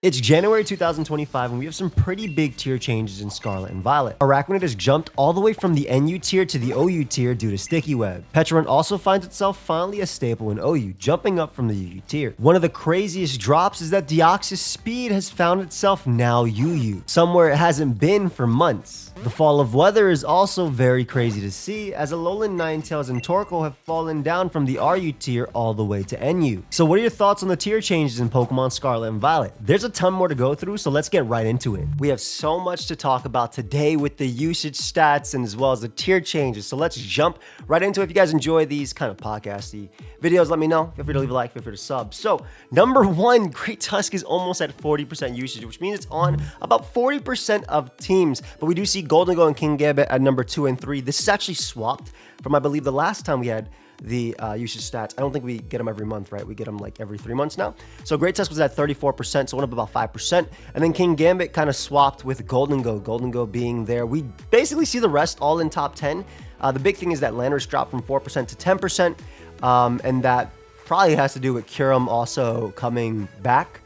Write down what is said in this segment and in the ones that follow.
It's January 2025 and we have some pretty big tier changes in Scarlet and Violet. Araquanid has jumped all the way from the NU tier to the OU tier due to Sticky Web. Pecharunt also finds itself finally a staple in OU, jumping up from the UU tier. One of the craziest drops is that Deoxys-Speed has found itself now UU, somewhere it hasn't been for months. The fall of weather is also very crazy to see, as Alolan, Ninetales, and Torkoal have fallen down from the RU tier all the way to NU. So what are your thoughts on the tier changes in Pokemon Scarlet and Violet? There's a ton more to go through, so let's get right into it. We have so much to talk about today with the usage stats and as well as the tier changes, so let's jump right into it. If you guys enjoy these kind of podcasty videos, let me know. Feel free to leave a like, feel free to sub. So number one, Great Tusk is almost at 40% usage, which means it's on about 40% of teams, but we do see Gholdengo and Kingambit at number 2 and 3. This is actually swapped from, I believe, the last time we had the usage stats. I don't think we get them every month, right? We get them like every 3 months now. So Great Tusk was at 34%, so went up about 5%. And then Kingambit kind of swapped with Gholdengo, Gholdengo being there. We basically see the rest all in top 10. The big thing is that Landorus dropped from 4% to 10%, and that probably has to do with Kyurem also coming back.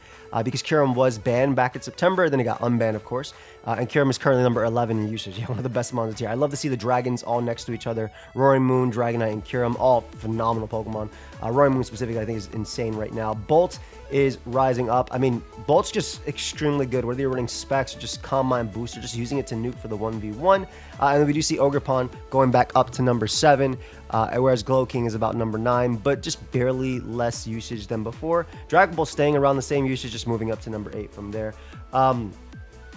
Because Kyurem was banned back in September, then it got unbanned, of course. And Kyurem is currently number 11 in usage. Yeah, one of the best monsters here. I love to see the dragons all next to each other. Roaring Moon, Dragonite, and Kyurem, all phenomenal Pokemon. Roaring Moon specifically, I think, is insane right now. Bolt is rising up. I mean, Bolt's just extremely good. Whether you're running Specs or just Calm Mind Booster, just using it to nuke for the 1v1. And then we do see Ogerpon going back up to number 7, whereas Glow King is about number 9, but just barely less usage than before. Dragon Ball staying around the same usage, just moving up to number 8 from there.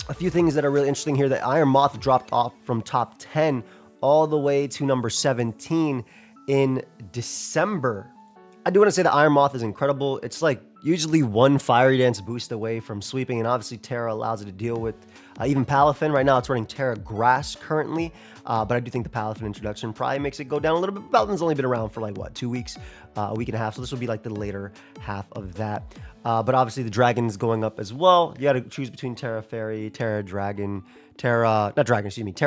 A few things that are really interesting here, that Iron Moth dropped off from top 10 all the way to number 17 in December. I do want to say that Iron Moth is incredible. It's like usually one Fiery Dance boost away from sweeping, and obviously Terra allows it to deal with even Palafin. Right now it's running Terra Grass currently, but I do think the Palafin introduction probably makes it go down a little bit. Balton's only been around for like, what, 2 weeks, a week and a half, so this will be like the later half of that. But obviously the Dragon's going up as well. You got to choose between Terra Fairy, Terra Dragon, Terra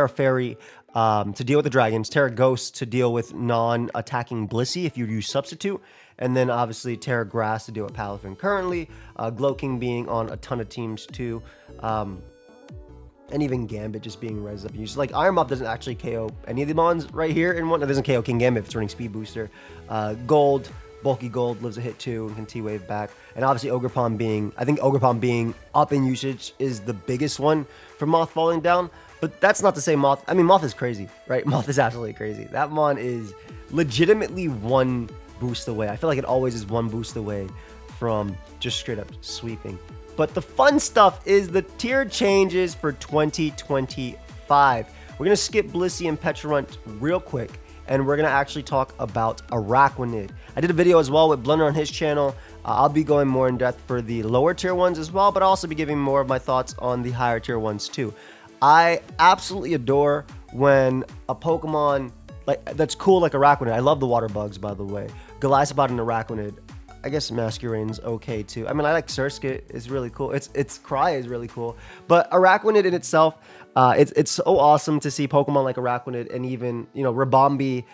Fairy to deal with the Dragons, Terra Ghost to deal with non-attacking Blissey if you use Substitute, and then obviously Terra Grass to deal with Palafin currently, Glow King being on a ton of teams too, and even Gambit just being res up used. Like Iron Moth doesn't actually KO any of the mons right here, and one that doesn't KO Kingambit if it's running Speed Booster. Gold, Bulky Gold lives a hit too and can T-Wave back. And obviously Ogerpon being, I think Ogerpon being up in usage is the biggest one for Moth falling down. But that's not to say Moth, I mean, Moth is crazy, right? Moth is absolutely crazy. That mon is legitimately one boost away. I feel like it always is one boost away from just straight up sweeping. But the fun stuff is the tier changes for 2025. We're going to skip Blissey and Pecharunt real quick, and we're going to actually talk about Araquanid. I did a video as well with Blunder on his channel. I'll be going more in depth for the lower tier ones as well, but I'll also be giving more of my thoughts on the higher tier ones too. I absolutely adore when a Pokemon that's cool like Araquanid. I love the water bugs, by the way. Golisopod and Araquanid. I guess Masquerade's okay too. I mean, I like Surskit. It's really cool. It's Cry is really cool. But Araquanid in itself, it's so awesome to see Pokemon like Araquanid and even, you know, Ribombee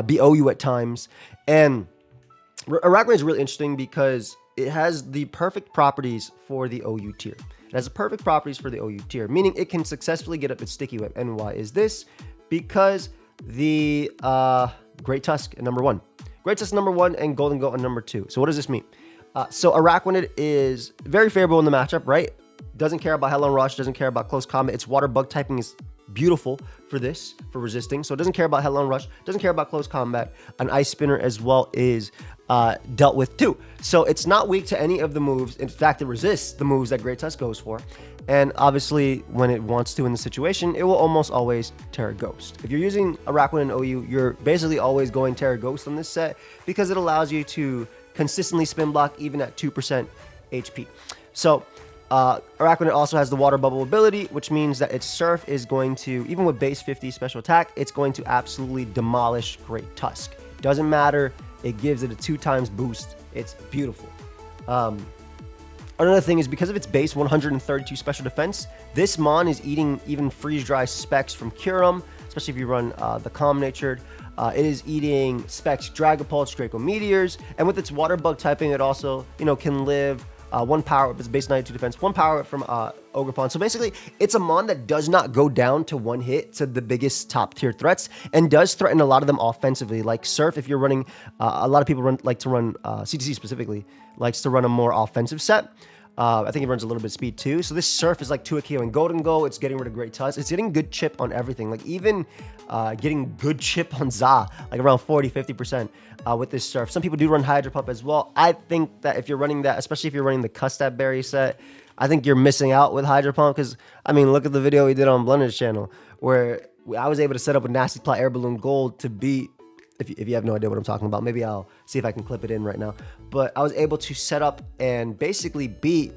be OU at times. And Araquanid is really interesting because it has the perfect properties for the OU tier. It has the perfect properties for the OU tier, meaning it can successfully get up its Sticky Web. And why is this? Because the Great Tusk at number 1. Great Tusk number 1 and Gholdengo at number 2. So what does this mean? So Araquanid is very favorable in the matchup, right? Doesn't care about Hello Rush, doesn't care about close combat. Its water bug typing is beautiful for this, for resisting. So it doesn't care about Hello Rush, doesn't care about close combat. An Ice Spinner as well is dealt with too. So it's not weak to any of the moves. In fact, it resists the moves that Great Tusk goes for. And obviously, when it wants to in the situation, it will almost always Terra Ghost. If you're using Araquanid and OU, you're basically always going Terra Ghost on this set because it allows you to consistently spin block even at 2% HP. So Araquanid also has the Water Bubble ability, which means that its Surf is going to, even with base 50 special attack, it's going to absolutely demolish Great Tusk. Doesn't matter. It gives it a 2x boost. It's beautiful. Another thing is because of its base 132 special defense, this mon is eating even freeze dry specs from Kyurem, especially if you run the Calm Natured. It is eating specs Dragapult, Draco Meteors, and with its water bug typing, it also, you know, can live 1 power up, it's base 92 defense, 1 power up from Ogerpon. So basically, it's a mon that does not go down to 1 hit to the biggest top tier threats and does threaten a lot of them offensively. Like Surf, if you're running, a lot of people like to run, CTC specifically, likes to run a more offensive set. I think it runs a little bit of speed too. So this Surf is like 2 KO and Golden Go. It's getting rid of Great Tusk. It's getting good chip on everything. Like even getting good chip on Za, like around 40-50% with this Surf. Some people do run Hydro Pump as well. I think that if you're running that, especially if you're running the Custap Berry set, I think you're missing out with Hydro Pump because, I mean, look at the video we did on Blunder's channel where I was able to set up a Nasty Plot Air Balloon Gold to beat, if you have no idea what I'm talking about, maybe I'll see if I can clip it in right now. But I was able to set up and basically beat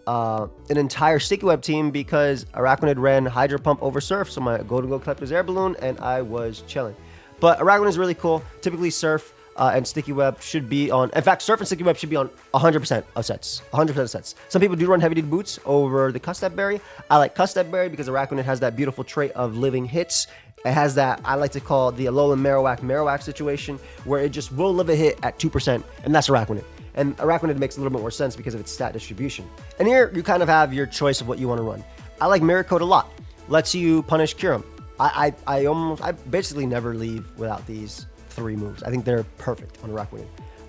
an entire Sticky Web team because Araquanid ran Hydro Pump over Surf, so my Golden Go collected his Air Balloon, and I was chilling. But Araquanid is really cool. Typically, Surf and Sticky Web should be on... In fact, Surf and Sticky Web should be on 100% of sets. 100% of sets. Some people do run Heavy Duty Boots over the Custap Berry. I like Custap Berry because Araquanid has that beautiful trait of living hits. It has that, I like to call the Alolan Marowak situation, where it just will live a hit at 2%, and that's Araquanid. And Araquanid makes a little bit more sense because of its stat distribution. And here, you kind of have your choice of what you want to run. I like Mirror Coat a lot. Lets you punish Kyurem. I basically never leave without these 3 moves. I think they're perfect on Araquanid.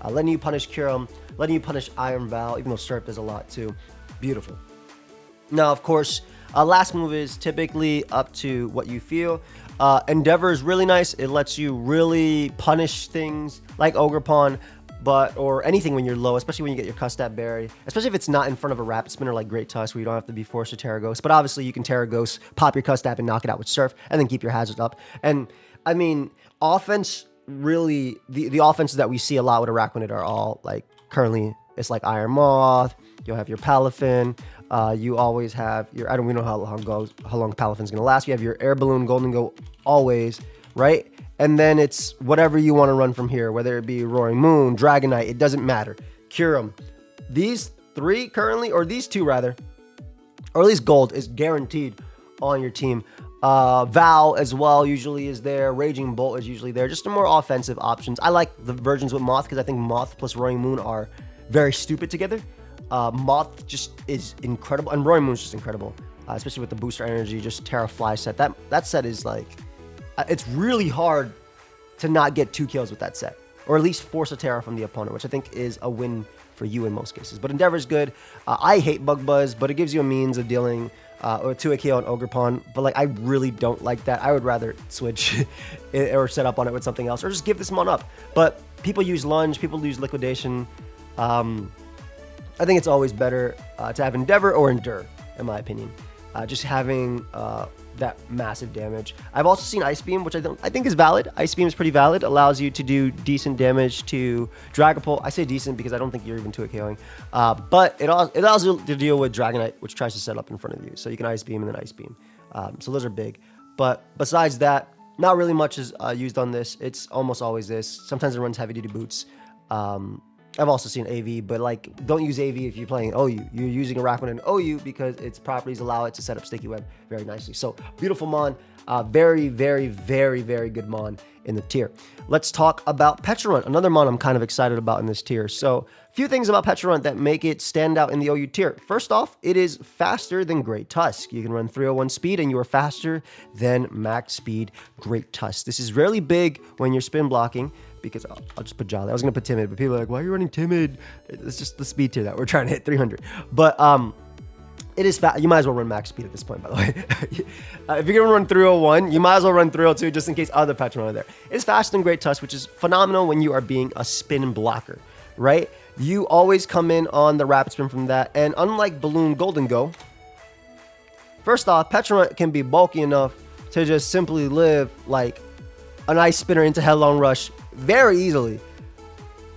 Letting you punish Kyurem, letting you punish Iron Val, even though Surf does a lot too. Beautiful. Now, of course, last move is typically up to what you feel. Endeavor is really nice. It lets you really punish things like Ogerpon, or anything when you're low, especially when you get your Custap Berry, especially if it's not in front of a Rapid Spinner like Great Tusk, where you don't have to be forced to Terra Ghost. But obviously, you can Terra Ghost, pop your Custap, and knock it out with Surf, and then keep your hazards up. And I mean, offense really, the offenses that we see a lot with Araquanid are all like currently, it's like Iron Moth. You'll have your Palafin. You always have your, we don't know how long Palafin's gonna last. You have your Air Balloon, Golden Go, always, right? And then it's whatever you want to run from here, whether it be Roaring Moon, Dragonite, it doesn't matter. Kyurem. These 3 currently, or these 2 rather, or at least Gold is guaranteed on your team. Val as well usually is there. Raging Bolt is usually there. Just the more offensive options. I like the versions with Moth because I think Moth plus Roaring Moon are very stupid together. Moth just is incredible, and Roaring Moon's just incredible, especially with the booster energy, just Terra Fly set. That set is like, it's really hard to not get 2 kills with that set, or at least force a Terra from the opponent, which I think is a win for you in most cases. But Endeavor is good. I hate Bug Buzz, but it gives you a means of dealing or 2 KO on Ogerpon, but like I really don't like that. I would rather switch or set up on it with something else, or just give this mon up. But people use Lunge, people use Liquidation. I think it's always better to have Endeavor or Endure, in my opinion. Just having that massive damage. I've also seen Ice Beam, which I think is valid. Ice Beam is pretty valid. Allows you to do decent damage to Dragapult. I say decent because I don't think you're even 2 KOing. But it allows you to deal with Dragonite, which tries to set up in front of you. So you can Ice Beam and then Ice Beam. So those are big. But besides that, not really much is used on this. It's almost always this. Sometimes it runs Heavy Duty Boots. I've also seen AV, but like, don't use AV if you're playing OU. You're using Araquanid and OU because its properties allow it to set up Sticky Web very nicely. So, beautiful mon. Very, very, very, very good mon in the tier. Let's talk about Pecharunt, another mon I'm kind of excited about in this tier. So, a few things about Pecharunt that make it stand out in the OU tier. First off, it is faster than Great Tusk. You can run 301 speed and you are faster than max speed Great Tusk. This is really big when you're spin blocking, because I'll just put Jolly. I was going to put Timid, but people are like, why are you running Timid? It's just the speed tier that we're trying to hit 300. But it is fast. You might as well run max speed at this point, by the way. If you're going to run 301, you might as well run 302 just in case other Pecharunt are there. It's faster than Great Tusk, which is phenomenal when you are being a spin blocker, right? You always come in on the rapid spin from that. And unlike Balloon Golden Go, first off, Pecharunt can be bulky enough to just simply live like an Ice Spinner into Headlong Rush very easily.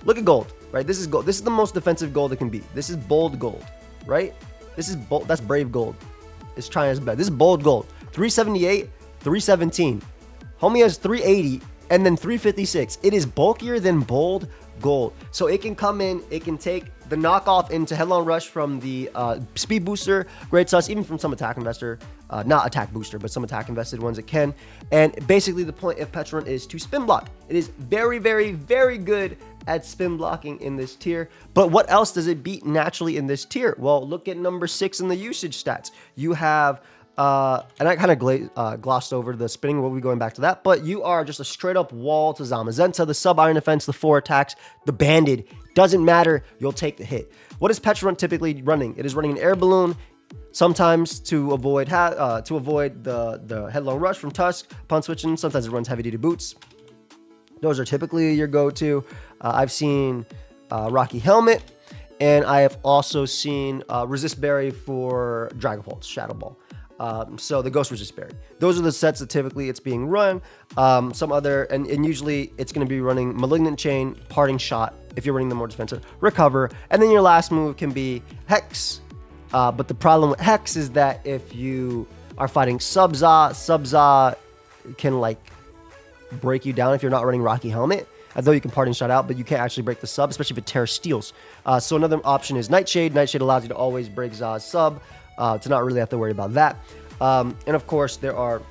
Look at Gold, right? This is Gold. This is the most defensive Gold it can be. This is bold Gold, right? This is bold. That's Brave Gold. It's trying its best. This is bold Gold. 378, 317. Homie has 380 and then 356. It is bulkier than bold gold. So it can come in, it can take the knockoff into Headlong Rush from the speed booster, Great Tusk, even from some attack investor, not attack booster, but some attack invested ones it can. And basically the point of Pecharunt is to spin block. It is very, very, very good at spin blocking in this tier. But what else does it beat naturally in this tier? Well, look at number 6 in the usage stats. You have, and I kind of glossed over the spinning, we'll be going back to that, but you are just a straight up wall to Zamazenta, the sub-iron defense, the 4 attacks, the banded, doesn't matter, you'll take the hit. What is Pecharunt typically running? It is running an air balloon, sometimes to avoid the Headlong Rush from Tusk, upon switching, sometimes it runs heavy duty boots. Those are typically your go-to. I've seen Rocky Helmet, and I have also seen Resist Berry for Dragon Pulse, Shadow Ball. So the Ghost Resist Berry. Those are the sets that typically it's being run. Some other, and usually it's going to be running Malignant Chain, Parting Shot, if you're running the more defensive, Recover, and then your last move can be Hex. But the problem with Hex is that if you are fighting Sub-Za can like break you down if you're not running Rocky Helmet. Although you can Parting Shot out, but you can't actually break the sub, especially if it Terra Steals. So another option is Nightshade. Nightshade allows you to always break Za's sub, to not really have to worry about that. And of course, there are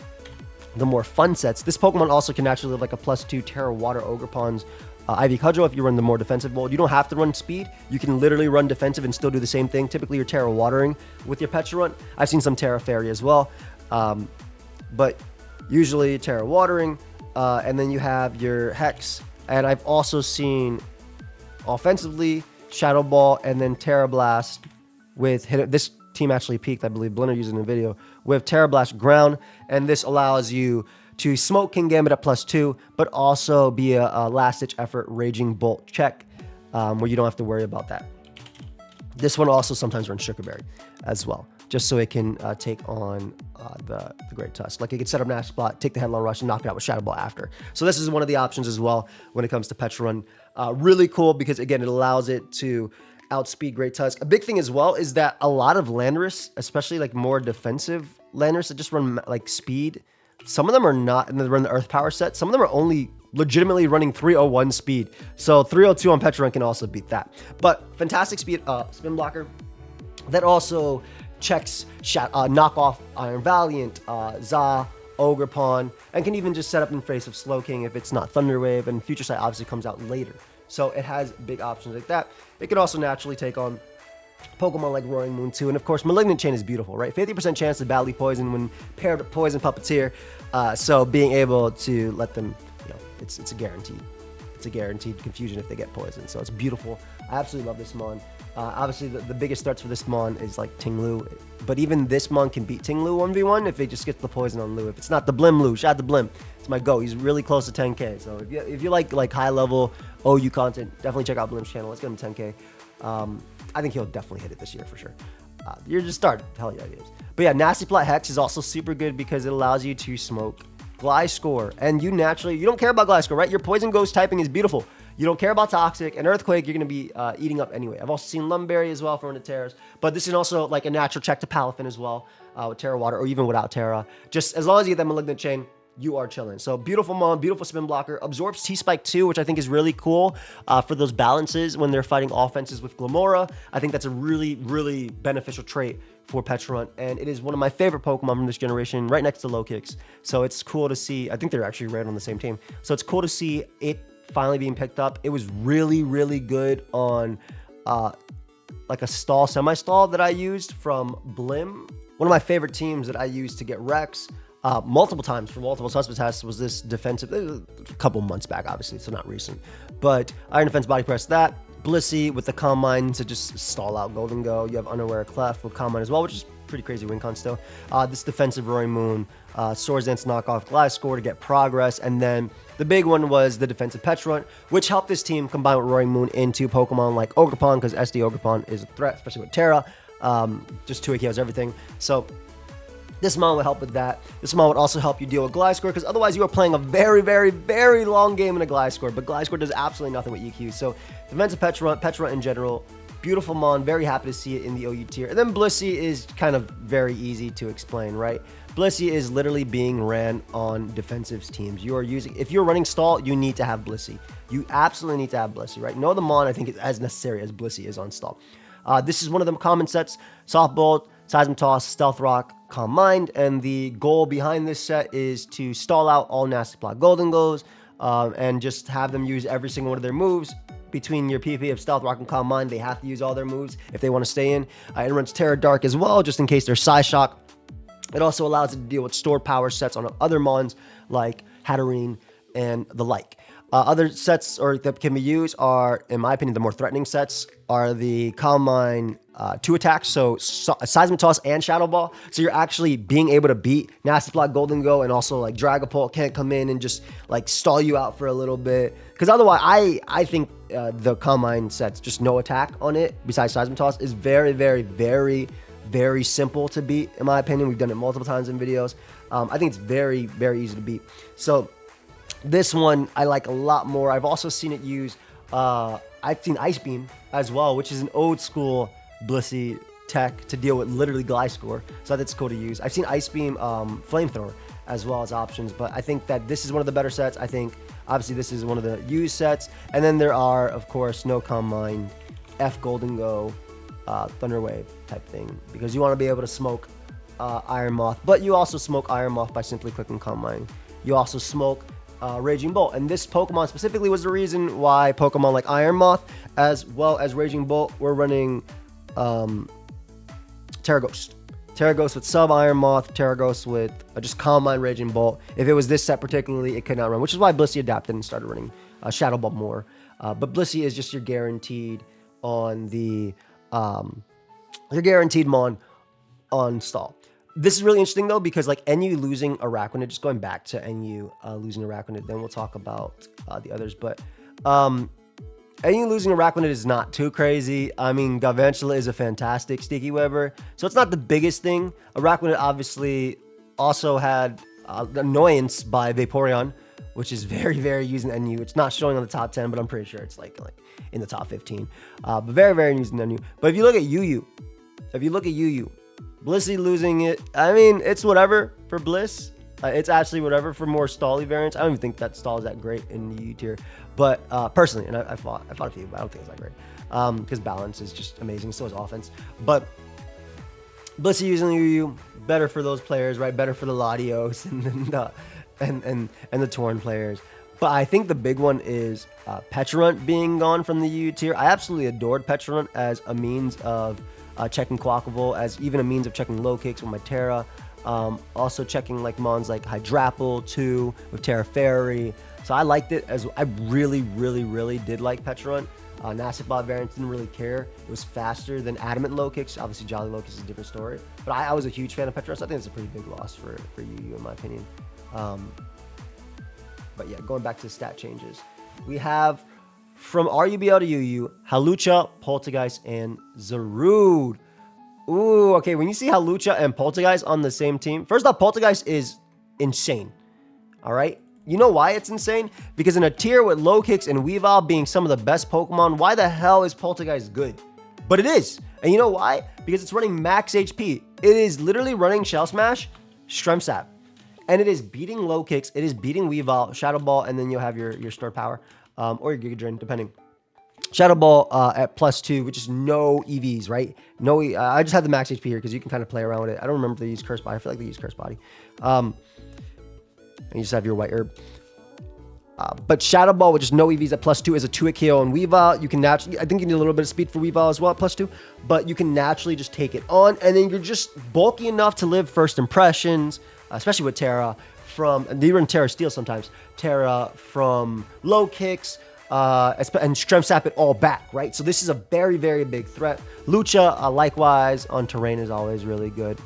the more fun sets. This Pokemon also can actually live like a +2 Terra Water Ogerpon's Ivy Cudgel if you run the more defensive mold. You don't have to run speed. You can literally run defensive and still do the same thing. Typically, you're Terra Watering with your Pecharunt. I've seen some Terra Fairy as well. But usually Terra Watering, and then you have your Hex. And I've also seen offensively Shadow Ball and then Terra Blast with this team actually peaked, I believe Blender using the video, with Terra Blast Ground, and this allows you to smoke King Gambit at +2, but also be a last-ditch effort Raging Bolt check, where you don't have to worry about that. This one also sometimes runs Sugarberry as well, just so it can take on the Great Tusk. Like it can set up Nash Spot, take the Headlong Rush, and knock it out with Shadow Ball after. So this is one of the options as well when it comes to Pecharunt. Really cool because, again, it allows it to outspeed Great Tusk. A big thing as well is that a lot of Landorus, especially like more defensive Landorus that just run like speed, some of them are not, and they run the Earth Power set. Some of them are only legitimately running 301 speed. So 302 on Pecharunt can also beat that. But fantastic speed spin blocker that also checks knockoff Iron Valiant, Za, Ogerpon, and can even just set up in face of Slowking if it's not Thunder Wave, and Future Sight obviously comes out later. So it has big options like that. It can also naturally take on Pokemon like Roaring Moon 2, and of course Malignant Chain is beautiful, right? 50% chance to badly poison when paired with Poison Puppeteer, so being able to let them, you know, it's a guaranteed. It's a guaranteed confusion if they get poisoned, so it's beautiful. I absolutely love this Mon. Obviously, the biggest threats for this Mon is like Ting-Lu, but even this Mon can beat Ting-Lu 1v1 if it just gets the poison on Lu. If it's not the Blim Lu, shout out to Blim. It's my go. He's really close to 10k, so if you like high level OU content, definitely check out Blim's channel. Let's get him 10k. I think he'll definitely hit it this year for sure. You're just starting. Hell yeah, he is. But yeah, Nasty Plot Hex is also super good because it allows you to smoke Gliscor, and you don't care about Gliscor, right? Your Poison Ghost typing is beautiful. You don't care about Toxic, and Earthquake you're going to be eating up anyway. I've also seen Lumberry as well for one of the Terras, but this is also like a natural check to Palafin as well with Terra Water, or even without Terra. Just as long as you get that Malignant Chain, you are chilling. So beautiful Mon, beautiful spin blocker, absorbs T-Spike too, which I think is really cool for those balances when they're fighting offenses with Glamora. I think that's a really, really beneficial trait for Pecharunt, and it is one of my favorite Pokemon from this generation, right next to Low Kicks. So it's cool to see. I think they're actually right on the same team. So it's cool to see it finally being picked up. It was really, really good on like a stall, semi-stall that I used from Blim. One of my favorite teams that I used to get Rex multiple times for multiple suspect tests was this defensive, a couple months back, obviously, so not recent. But Iron Defense Body Press, that. Blissey with the Combine to just stall out Golden Go. You have Unaware Clef with Combine as well, which is pretty crazy win con still. This defensive Roaring Moon, Swords Dance knockoff Gliscor to get progress, and then the big one was the defensive Pecharunt, which helped this team combine with Roaring Moon into Pokemon like Ogerpon, because SD Ogerpon is a threat, especially with Terra. Just 2 AKOs everything. So this Mon would help with that. This Mon would also help you deal with Gliscor, because otherwise you are playing a very, very, very long game in a Gliscor, but Gliscor does absolutely nothing with EQ. So defensive Pecharunt in general, Beautiful mon, very happy to see it in the OU tier. And then Blissey is kind of very easy to explain, right? Blissey is literally being ran on defensive teams. You are using, if you're running stall, you need to have Blissey. You absolutely need to have Blissey, right? No other mon I think is as necessary as Blissey is on stall. This is one of the common sets: Soft Bolt, Seismotoss, Stealth Rock, Calm Mind, and the goal behind this set is to stall out all Nasty Plot Golden Glows and just have them use every single one of their moves. Between your PvP of Stealth Rock and Calm Mind, they have to use all their moves if they want to stay in. It runs Terra Dark as well, just in case there's Psyshock. It also allows it to deal with stored power sets on other mons like Hatterene and the like. Other sets that can be used are, in my opinion, the more threatening sets are the Calm Mind 2 attacks, so Seismotoss and Shadow Ball. So you're actually being able to beat Nasty Plot Golden Go, and also like Dragapult can't come in and just like stall you out for a little bit. Because otherwise, I think the Calm Mind sets, just no attack on it besides Seismotoss, is very, very, very, very simple to beat, in my opinion. We've done it multiple times in videos. I think it's very, very easy to beat. So this one I like a lot more. I've also seen it use, I've seen Ice Beam as well, which is an old school Blissey tech to deal with literally Gliscor. So that's cool to use. I've seen Ice Beam, Flamethrower as well as options, but I think that this is one of the better sets. I think obviously this is one of the used sets. And then there are, of course, no Calm Mind, F Golden Go, Thunder Wave type thing, because you want to be able to smoke Iron Moth, but you also smoke Iron Moth by simply clicking Calm Mind. You also smoke Raging Bolt, and this Pokemon specifically was the reason why Pokemon like Iron Moth as well as Raging Bolt were running Terra Ghost with sub Iron Moth, Terra Ghost with just Calm Mind, Raging Bolt. If it was this set particularly, it could not run, which is why Blissey adapted and started running Shadow Ball more. But Blissey is just your guaranteed on the your guaranteed mon on stall. This is really interesting though, because like NU losing Araquanid, just going back to NU losing Araquanid, then we'll talk about the others. But NU losing Araquanid is not too crazy. I mean, Galvantula is a fantastic Sticky Webber, so it's not the biggest thing. Araquanid obviously also had annoyance by Vaporeon, which is very, very used in NU. It's not showing on the top 10, but I'm pretty sure it's like in the top 15. But very, very used in NU. But if you look at UU, Blissey losing it, I mean, it's whatever for Bliss. It's actually whatever for more stally variants. I don't even think that stall is that great in the U tier. But personally, and I fought a few, but I don't think it's that great. Because balance is just amazing. So is offense. But Blissey using UU, better for those players, right? Better for the Latios and the Torn players. But I think the big one is Pecharunt being gone from the U tier. I absolutely adored Pecharunt as a means of checking Quackable, as even a means of checking low kicks with my Terra. Also checking like mons like Hydrapple too with Terra Fairy. So I liked it, as I really, really, really did like Pecharunt. Nasty Plot variants didn't really care. It was faster than Adamant low kicks. Obviously Jolly low kicks is a different story. But I was a huge fan of Pecharunt, so I think it's a pretty big loss for UU in my opinion. But yeah, going back to the stat changes. We have from RUBL to UU, Hawlucha, Poltergeist, and Zarude. Ooh, okay, when you see Hawlucha and Poltergeist on the same team, first off, Poltergeist is insane, all right? You know why it's insane? Because in a tier with low kicks and Weavile being some of the best Pokemon, why the hell is Poltergeist good? But it is, and you know why? Because it's running max HP. It is literally running Shell Smash, Strength Sap, and it is beating low kicks, it is beating Weavile, Shadow Ball, and then you'll have your Store Power. Or your Giga Drain, depending. Shadow Ball at +2, which is no EVs, right? No, I just have the max HP here because you can kind of play around with it. I don't remember if they use Curse Body. I feel like they use Curse Body. And you just have your White Herb. But Shadow Ball with just no EVs at +2 is a 2-hit KO on Weavile. You can naturally, I think you need a little bit of speed for Weavile as well at +2, but you can naturally just take it on, and then you're just bulky enough to live first impressions, especially with Terra. And even Terra Steel sometimes. Terra from low kicks and Strength Sap it all back, right? So this is a very, very big threat. Lucha, likewise, on terrain is always really good.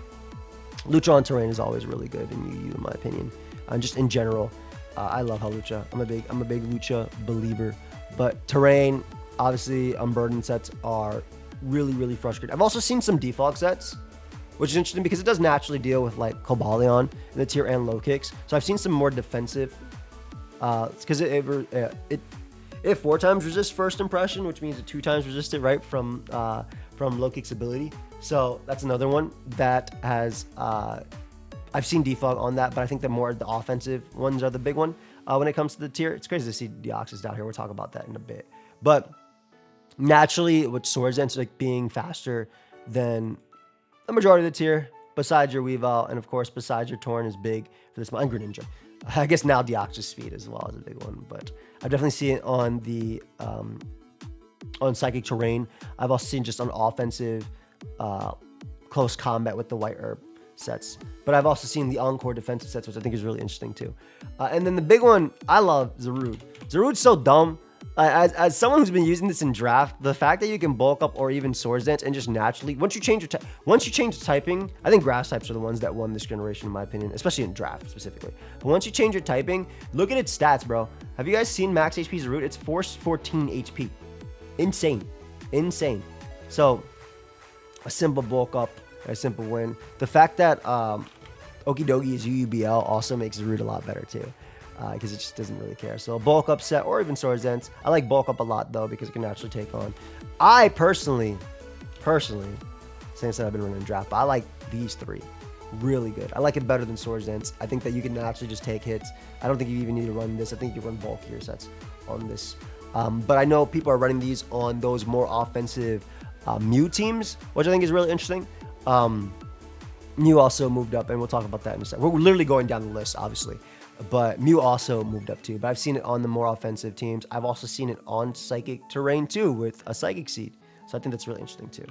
Lucha on terrain is always really good in UU, in my opinion. Just in general, I love Hawlucha. I'm a big Lucha believer. But terrain, obviously, unburdened sets are really, really frustrating. I've also seen some default sets, which is interesting because it does naturally deal with like Cobalion in the tier and low kicks. So I've seen some more defensive, because it It 4 times resists first impression, which means it 2 times resisted, right, from low kick's ability. So that's another one that has, I've seen defog on that, but I think the more the offensive ones are the big one when it comes to the tier. It's crazy to see Deoxys down here. We'll talk about that in a bit. But naturally, with Swords Dance like being faster than the majority of the tier, besides your Weavile, and of course, besides your Torn is big for this one, and Greninja. I guess now Deoxys-Speed as well is a big one, but I've definitely seen it on the on Psychic Terrain. I've also seen just on offensive close combat with the White Herb sets, but I've also seen the Encore defensive sets, which I think is really interesting too. And then the big one I love, Zarude. Zarude's so dumb. As someone who's been using this in draft, the fact that you can bulk up or even Swords Dance and just naturally, once you change the typing, I think grass types are the ones that won this generation in my opinion, especially in draft specifically. But once you change your typing, look at its stats, bro. Have you guys seen max HP Zarude? It's 414 HP. Insane. So a simple bulk up, a simple win. The fact that Okidogi is UUBL also makes Zarude a lot better too. Because it just doesn't really care. So bulk up set or even Swords Dance. I like bulk up a lot though because it can actually take on. I personally, since I've been running draft, but I like these 3 really good. I like it better than Swords Dance. I think that you can actually just take hits. I don't think you even need to run this. I think you run bulkier sets on this. But I know people are running these on those more offensive Mew teams, which I think is really interesting. Mew also moved up, and we'll talk about that in a second. We're literally going down the list, obviously. But Mew also moved up too. But I've seen it on the more offensive teams. I've also seen it on Psychic Terrain too with a Psychic Seed. So I think that's really interesting too.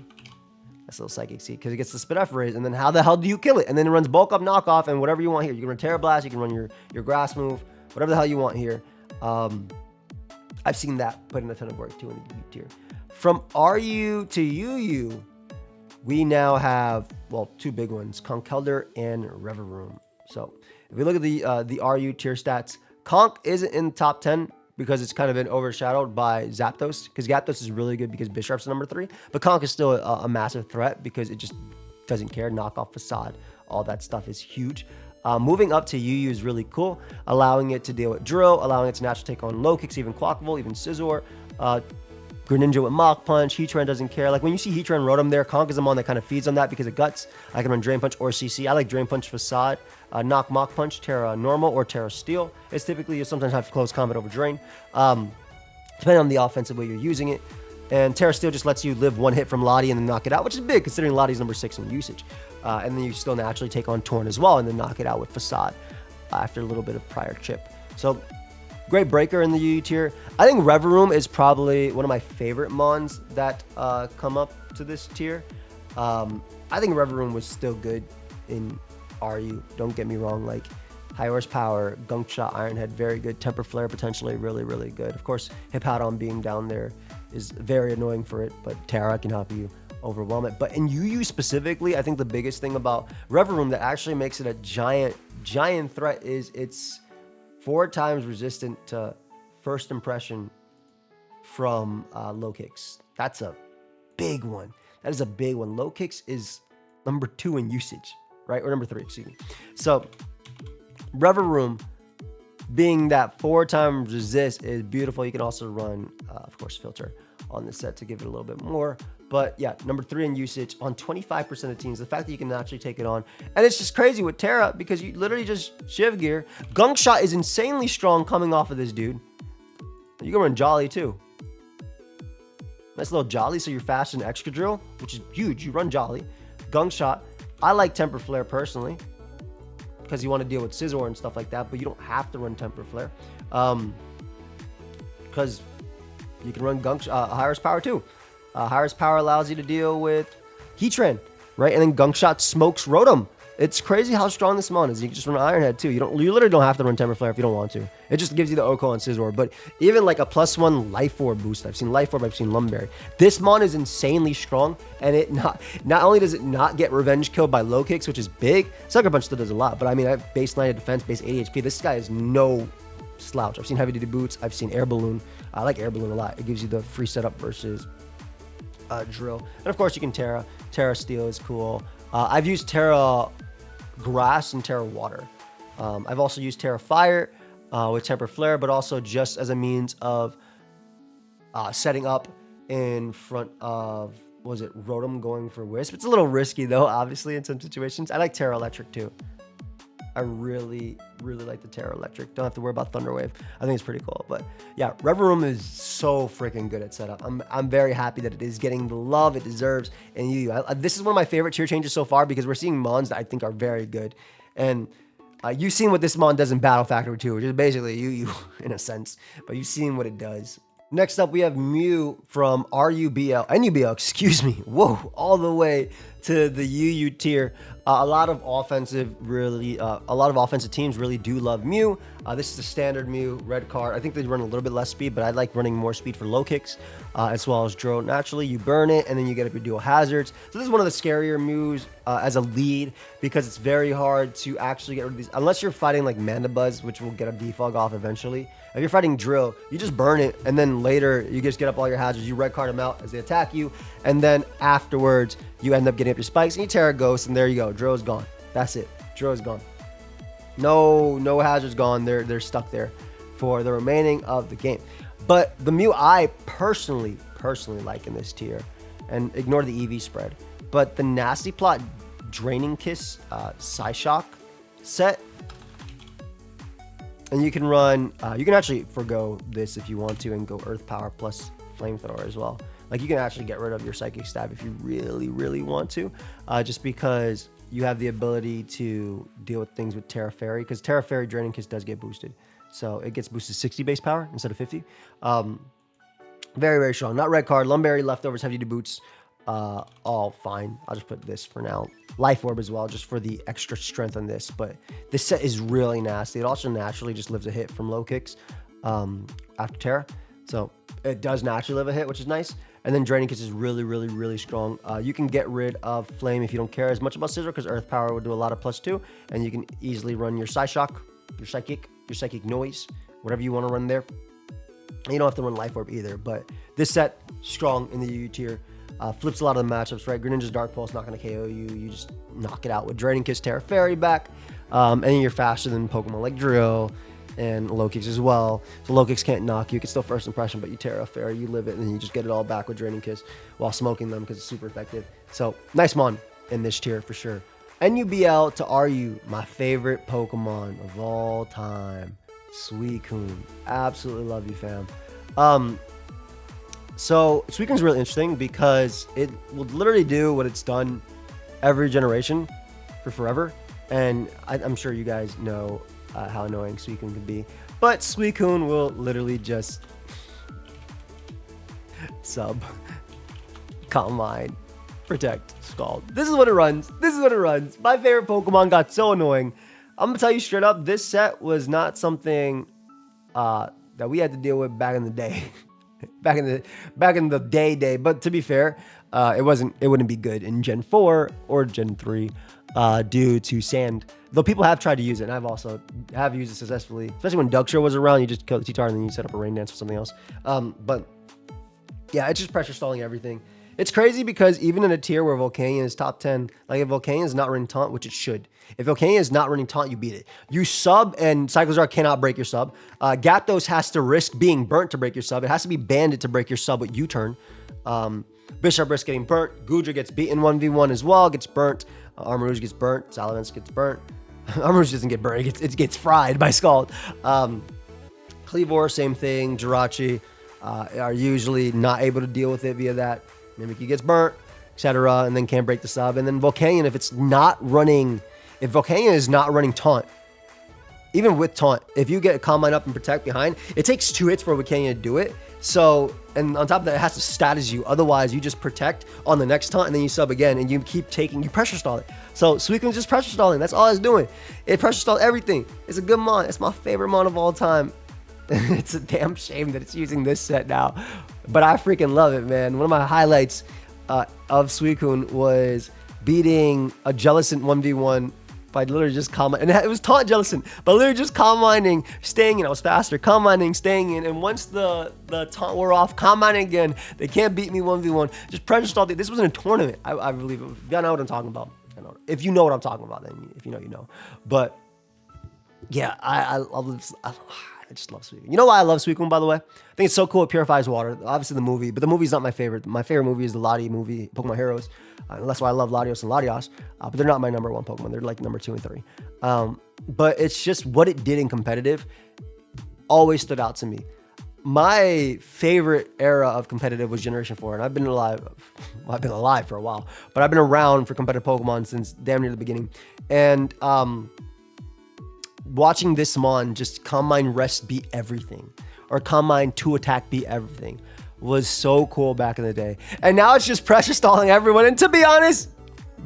That's a little Psychic Seed because it gets the Spit F raise. And then how the hell do you kill it? And then it runs Bulk Up, Knockoff, and whatever you want here. You can run Terra Blast. You can run your Grass move. Whatever the hell you want here. I've seen that put in a ton of work too in the deep tier. From RU to UU, we now have, well, 2 big ones. Conkeldurr and Revavroom. So if we look at the RU tier stats, Conk isn't in the top 10 because it's kind of been overshadowed by Zapdos, because Zapdos is really good because Bisharp's number 3, but Conk is still a massive threat because it just doesn't care. Knockoff, Facade, all that stuff is huge. Moving up to UU is really cool, allowing it to deal with Drill, allowing it to naturally take on low kicks, even Quackable, even Scizor. Greninja with Mach Punch. Heatran doesn't care. Like when you see Heatran Rotom there, Conk is the one that kind of feeds on that because of Guts. I can run Drain Punch or CC. I like Drain Punch Facade, Knock Mach Punch, Terra Normal, or Terra Steel. It's typically you sometimes have close combat over Drain, depending on the offensive way you're using it. And Terra Steel just lets you live 1 hit from Lottie and then knock it out, which is big considering Lottie's number 6 in usage. And then you still naturally take on Torn as well and then knock it out with Facade after a little bit of prior chip. So great breaker in the UU tier. I think Revavroom is probably one of my favorite mons that come up to this tier. I think Revavroom was still good in RU. Don't get me wrong. Like high horsepower, Gunk Shot, Iron Head, very good. Temper Flare, potentially really, really good. Of course, Hippowdon being down there is very annoying for it, but Terra can help you overwhelm it. But in UU specifically, I think the biggest thing about Revavroom that actually makes it a giant threat is it's 4 times resistant to first impression from low kicks. That's a big one. That is a big one. Low kicks is number 2 in usage, right? Or number 3, excuse me. So Revavroom being that 4 times resist is beautiful. You can also run, of course, Filter on this set to give it a little bit more. But yeah, number 3 in usage on 25% of teams. The fact that you can actually take it on. And it's just crazy with Terra because you literally just Shiv Gear. Gunk Shot is insanely strong coming off of this dude. You can run Jolly too. Nice little Jolly, so you're fast and Extra Drill, which is huge. You run Jolly. Gunk Shot. I like Temper Flare personally because you want to deal with Scizor and stuff like that, but you don't have to run Temper Flare because you can run High Power too. High Power allows you to deal with Heatran, right? And then Gunk Shot smokes Rotom. It's crazy how strong this mon is. You can just run Iron Head too. You literally don't have to run Temper Flare if you don't want to. It just gives you the Oko and Scizor. But even like a +1 Life Orb boost. I've seen Life Orb, I've seen Lumberry. This mon is insanely strong, and it not only does it not get revenge killed by low kicks, which is big. Sucker Punch still does a lot, but I mean, I have base 90 defense, base 80 HP. This guy is no slouch. I've seen heavy duty boots. I've seen Air Balloon. I like Air Balloon a lot. It gives you the free setup versus Drill. And of course, you can Terra. Terra Steel is cool. I've used Terra Grass and Terra Water. I've also used Terra Fire with Temper Flare, but also just as a means of setting up in front of, was it Rotom going for Wisp? It's a little risky though, obviously, in some situations. I like Terra Electric too. I really like the Terra Electric. Don't have to worry about Thunder Wave. I think it's pretty cool. But yeah, Revavroom is so freaking good at setup. I'm very happy that it is getting the love it deserves in UU. This is one of my favorite tier changes so far because we're seeing Mons that I think are very good. And you've seen what this Mon does in Battle Factory 2, which is basically UU in a sense. But you've seen what it does. Next up, we have Mew from RUBL, NUBL, excuse me. Whoa, all the way to the UU tier. A lot of offensive teams really do love Mew. This is a standard Mew, red card. I think they run a little bit less speed, but I like running more speed for low kicks, as well as draw. Naturally, you burn it, and then you get up your dual hazards. So this is one of the scarier Mews as a lead, because it's very hard to actually get rid of these, unless you're fighting like Mandibuzz, which will get a defog off eventually. If you're fighting Drill, you just burn it, and then later you just get up all your hazards, you red card them out as they attack you, and then afterwards you end up getting up your spikes and you Terra Ghost, and there you go. Drill is gone. That's it. Drill is gone. No hazards gone. They're stuck there for the remaining of the game. But the Mew I personally like in this tier, and ignore the EV spread, but the Nasty Plot Draining Kiss Psyshock set. And you can run, you can actually forgo this if you want to and go Earth Power plus Flamethrower as well. Like, you can actually get rid of your Psychic Stab if you really want to, just because you have the ability to deal with things with Terra Fairy, because Terra Fairy Draining Kiss does get boosted. So it gets boosted 60 base power instead of 50. Very strong. Not red card. Lumberry, Leftovers, Heavy Duty Boots, all fine. I'll just put this for now. Life Orb as well, just for the extra strength on this. But this set is really nasty. It also naturally just lives a hit from low kicks after Terra. So it does naturally live a hit, which is nice. And then Draining Kiss is really strong. You can get rid of Flame if you don't care as much about Scissor, because Earth Power will do a lot of +2. And you can easily run your Psyshock, your Psychic Noise, whatever you want to run there. You don't have to run Life Orb either. But this set, strong in the UU tier. Flips a lot of the matchups, right? Greninja's Dark Pulse not going to KO you. You just knock it out with Draining Kiss, Terra Fairy back. And you're faster than Pokemon like Drill and low kicks as well. So low kicks can't knock you. It's still first impression, but you Terra Fairy, you live it, and then you just get it all back with Draining Kiss while smoking them because it's super effective. So nice Mon in this tier for sure. NUBL to RU, my favorite Pokemon of all time. Suicune. Absolutely love you, fam. So Suicune's really interesting because it will literally do what it's done every generation for forever. And I'm sure you guys know how annoying Suicune can be. But Suicune will literally just sub, Calm Mind, Protect, Scald. This is what it runs. This is what it runs. My favorite Pokemon got so annoying. I'm going to tell you straight up, this set was not something that we had to deal with back in the day. back in the day. But to be fair, it wouldn't be good in Gen 4 or Gen 3 due to sand. Though people have tried to use it, and I've also used it successfully. Especially when Dugshaw was around, you just kill the T-Tar and then you set up a Rain Dance or something else. But yeah, it's just pressure stalling everything. It's crazy because even in a tier where Volcanion is top 10, like if Volcanion is not running Taunt, which it should. If Volcanion is not running Taunt, you beat it. You sub, and Cyclozar cannot break your sub. Gyarados has to risk being burnt to break your sub. It has to be Bandit to break your sub with U-turn. Bishop risks getting burnt. Goodra gets beaten 1v1 as well, gets burnt. Armarouge gets burnt. Salamence gets burnt. Armarouge doesn't get burnt. It gets fried by Scald. Cleavor, same thing. Jirachi are usually not able to deal with it via that. Mimikyu gets burnt, etc., and then can't break the sub. And then Volcanion, if Volcanion is not running Taunt, even with Taunt, if you get Calm Mind up and Protect behind, it takes 2 hits for Volcanion to do it. So, and on top of that, it has to status you. Otherwise, you just Protect on the next Taunt, and then you sub again, and you pressure stall it. So Suicune's just pressure stalling. That's all it's doing. It pressure stalled everything. It's a good Mon. It's my favorite Mon of all time. It's a damn shame that it's using this set now, but I freaking love it, man. One of my highlights of Suicune was beating a Jellicent 1v1 by literally just Calm Mind. And it was Taunt Jellicent, but literally just Calm Minding, staying in. I was faster, Calm Minding, staying in. And once the Taunt wore off, Calm Minding again. They can't beat me 1v1. Just pressure stalled it. This was in a tournament. I believe it. You know what I'm talking about. If you know what I'm talking about, then if you know, you know. But yeah, I love this. I just love Suicune. You know why I love Suicune, by the way? I think it's so cool. It purifies water. Obviously, the movie, but the movie's not my favorite. My favorite movie is the Lati movie, Pokemon Heroes. That's why I love Latios and Latias. But they're not my number one Pokemon. They're like number 2 and 3. But it's just what it did in competitive always stood out to me. My favorite era of competitive was Generation 4, and I've been alive for a while, but I've been around for competitive Pokemon since damn near the beginning. And watching this Mon just Calm Mind Rest beat everything, or Calm Mind 2 Attack beat everything, was so cool back in the day. And now it's just pressure stalling everyone, and to be honest,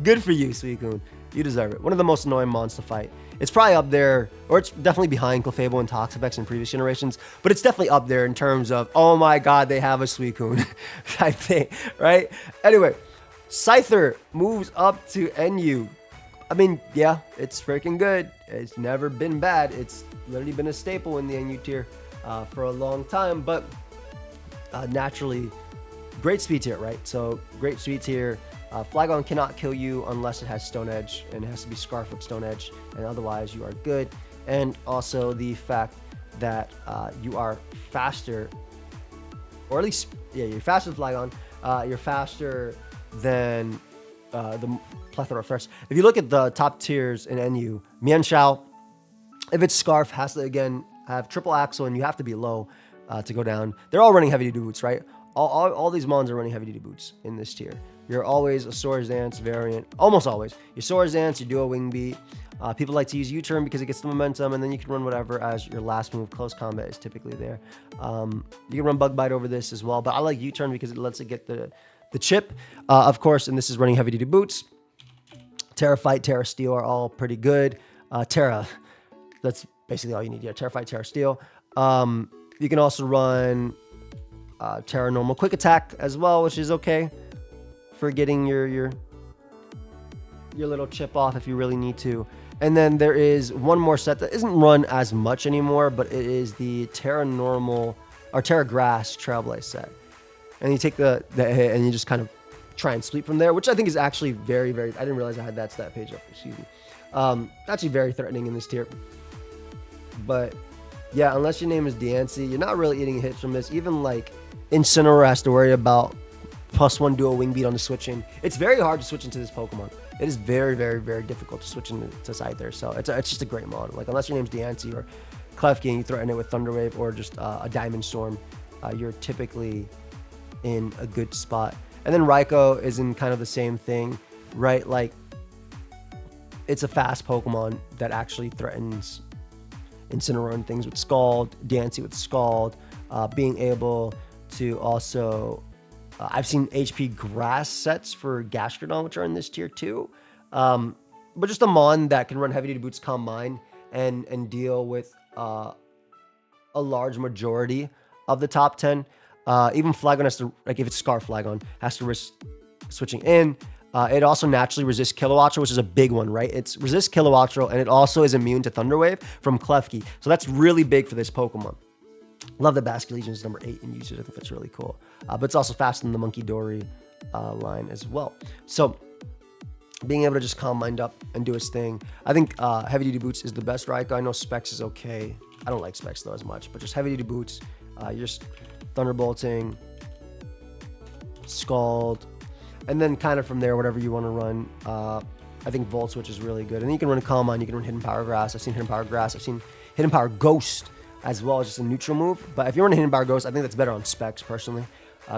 good for you, Suicune. You deserve it. One of the most annoying mons to fight. It's probably up there, or it's definitely behind Clefable and Toxapex in previous generations, but it's definitely up there in terms of, oh my god, they have a Suicune type thing, right? Anyway, Scyther moves up to NU. I mean, yeah, it's freaking good. It's never been bad. It's literally been a staple in the NU tier for a long time, but naturally, great speed tier, right? So, great speed tier. Flygon cannot kill you unless it has Stone Edge, and it has to be Scarf with Stone Edge, and otherwise you are good. And also the fact that you are faster, or at least, yeah, you're faster than Flygon. You're faster than the plethora of threats. If you look at the top tiers in NU, Mienshao, if it's Scarf, has to again have triple Axle, and you have to be low to go down. They're all running heavy duty boots, right? All these mons are running heavy duty boots in this tier. You're always a Swords Dance variant, almost always. Your Swords Dance, you do a Wing Beat. People like to use U-Turn because it gets the momentum, and then you can run whatever as your last move. Close Combat is typically there. You can run Bug Bite over this as well, but I like U-Turn because it lets it get the chip, of course, and this is running heavy duty boots. Terra Fight, Terra Steel are all pretty good. Terra, that's basically all you need. Yeah, Terra Fight, Terra Steel. You can also run Terra Normal Quick Attack as well, which is okay for getting your little chip off if you really need to. And then there is one more set that isn't run as much anymore, but it is the Terra Normal or Terra Grass Trailblaze set. And you take the hit and you just kind of try and sweep from there, which I think is actually very, very, I didn't realize I had that stat page up, excuse me. Actually very threatening in this tier. But yeah, unless your name is Deancy, you're not really eating hits from this. Even like Incineroar has to worry about +1 dual Wing Beat on the switch in. It's very hard to switch into this Pokemon. It is very, very, very difficult to switch into Scyther. So it's just a great mod. Like, unless your name's Deancy or Klefki and you threaten it with Thunder Wave or just a Diamond Storm, you're typically in a good spot. And then Raikou is in kind of the same thing, right? Like, it's a fast Pokemon that actually threatens Incineroar and things with Scald, Deancy with Scald, being able to also... I've seen HP Grass sets for Gastrodon, which are in this tier too. But just a Mon that can run Heavy Duty Boots, Calm Mind, and deal with a large majority of the top 10. Even Flygon has to, like if it's Scarf Flygon, has to risk switching in. It also naturally resists Kilowattrel, which is a big one, right? It's resists Kilowattrel, and it also is immune to Thunder Wave from Klefki. So that's really big for this Pokemon. Love that Basculegion is number 8 in usage. I think that's really cool. But it's also faster than the Conkeldurr line as well. So being able to just Calm Mind up and do his thing. I think Heavy Duty Boots is the best Raikou. I know Specs is okay. I don't like Specs though as much, but just Heavy Duty Boots. You're just Thunderbolting, Scald, and then kind of from there, whatever you want to run. I think Volt Switch is really good. And then you can run Calm Mind, you can run Hidden Power Grass. I've seen Hidden Power Grass. I've seen Hidden Power Ghost as well as just a neutral move. But if you're running Hidden Power Ghost, I think that's better on Specs personally,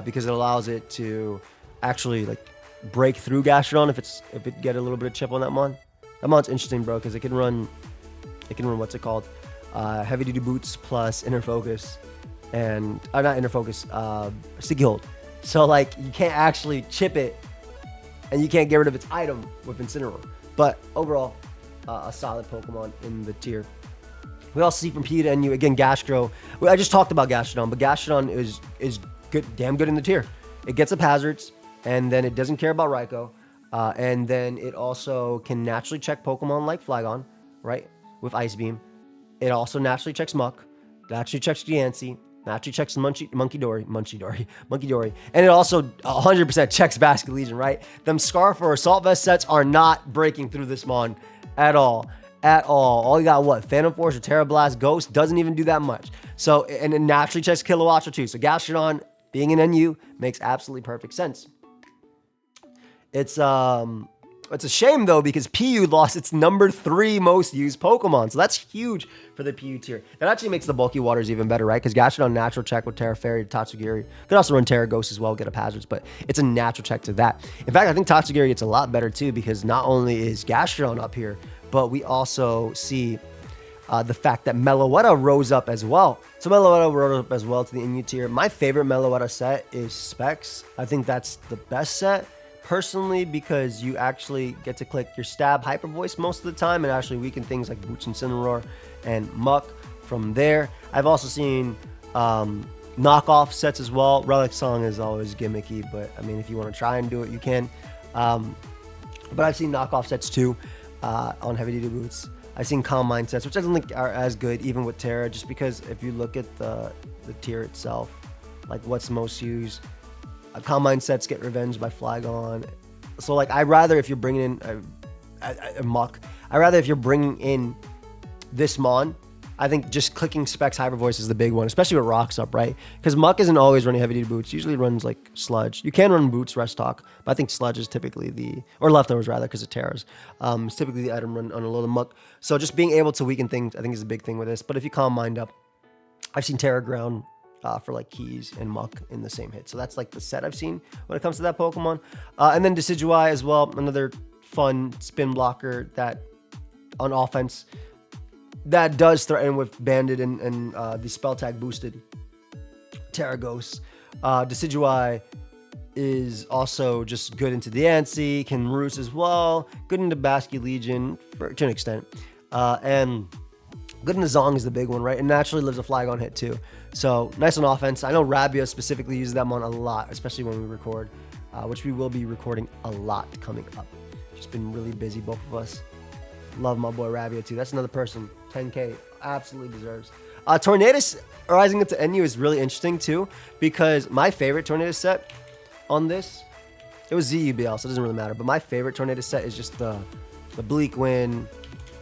because it allows it to actually like break through Gastrodon if it get a little bit of chip on that Mon. That Mon's interesting, bro, because it can run what's it called? Heavy Duty Boots plus Inner Focus and not Inner Focus, Sticky Hold. So like you can't actually chip it, and you can't get rid of its item with Incineroar. But overall, a solid Pokemon in the tier. We also see from P to NU, again, Gastro. I just talked about Gastrodon, but Gastrodon is good, damn good in the tier. It gets up hazards, and then it doesn't care about Raikou. And then it also can naturally check Pokemon like Flygon, right, with Ice Beam. It also naturally checks Muck, naturally checks Deancy, naturally checks Monkey-Dory. And it also 100% checks Basculegion, right? Them Scarf or Assault Vest sets are not breaking through this Mon at all. at all. All you got, what? Phantom Force or Terra Blast. Ghost doesn't even do that much. So, and it naturally checks Kilowatts too. So Gastrodon being an NU makes absolutely perfect sense. It's a shame though, because PU lost its number 3 most used Pokemon. So that's huge for the PU tier. That actually makes the bulky waters even better, right? Because Gastrodon natural check with Terra Fairy, Tatsugiri. Could also run Terra Ghost as well, get up hazards, but it's a natural check to that. In fact, I think Tatsugiri gets a lot better too, because not only is Gastrodon up here, but we also see the fact that Meloetta rose up as well. So Meloetta rose up as well to the NU tier. My favorite Meloetta set is Specs. I think that's the best set. Personally, because you actually get to click your stab Hyper Voice most of the time and actually weaken things like Boots and Incineroar and Muck from there. I've also seen knockoff sets as well. Relic Song is always gimmicky, but I mean, if you want to try and do it, you can. But I've seen knockoff sets too on heavy duty boots. I've seen Calm Mind sets, which I don't think are as good even with Terra, just because if you look at the tier itself, like what's most used, Calm Mind sets get revenged by Flygon. So like, I'd rather if you're bringing in a Muck, I'd rather if you're bringing in this Mon, I think just clicking Specs Hyper Voice is the big one, especially with Rocks up, right? Because Muck isn't always running heavy duty boots. Usually runs like Sludge. You can run Boots, Rest Talk, but I think Sludge is typically or Leftovers rather, because of Terras. It's typically the item run on a load of Muck. So just being able to weaken things, I think is a big thing with this. But if you Calm Mind up, I've seen Terra Ground for like Keys and Muck in the same hit. So that's like the set I've seen when it comes to that Pokemon. And then Decidueye as well, another fun spin blocker that on offense that does threaten with Banded and the spell tag boosted Terra Ghost. Decidueye is also just good into the Antsy, can Roost as well, good into Basky Legion to an extent, and good into Zong is the big one, right? And naturally lives a Flygon hit too. So nice on offense. I know Rabia specifically uses that mon a lot, especially when we record, which we will be recording a lot coming up. Just been really busy, both of us. Love my boy Rabia too. That's another person, 10K, absolutely deserves. Tornadus rising into NU is really interesting too, because my favorite Tornadus set on this, it was ZUBL, so it doesn't really matter, but my favorite Tornadus set is just the Bleak Wind,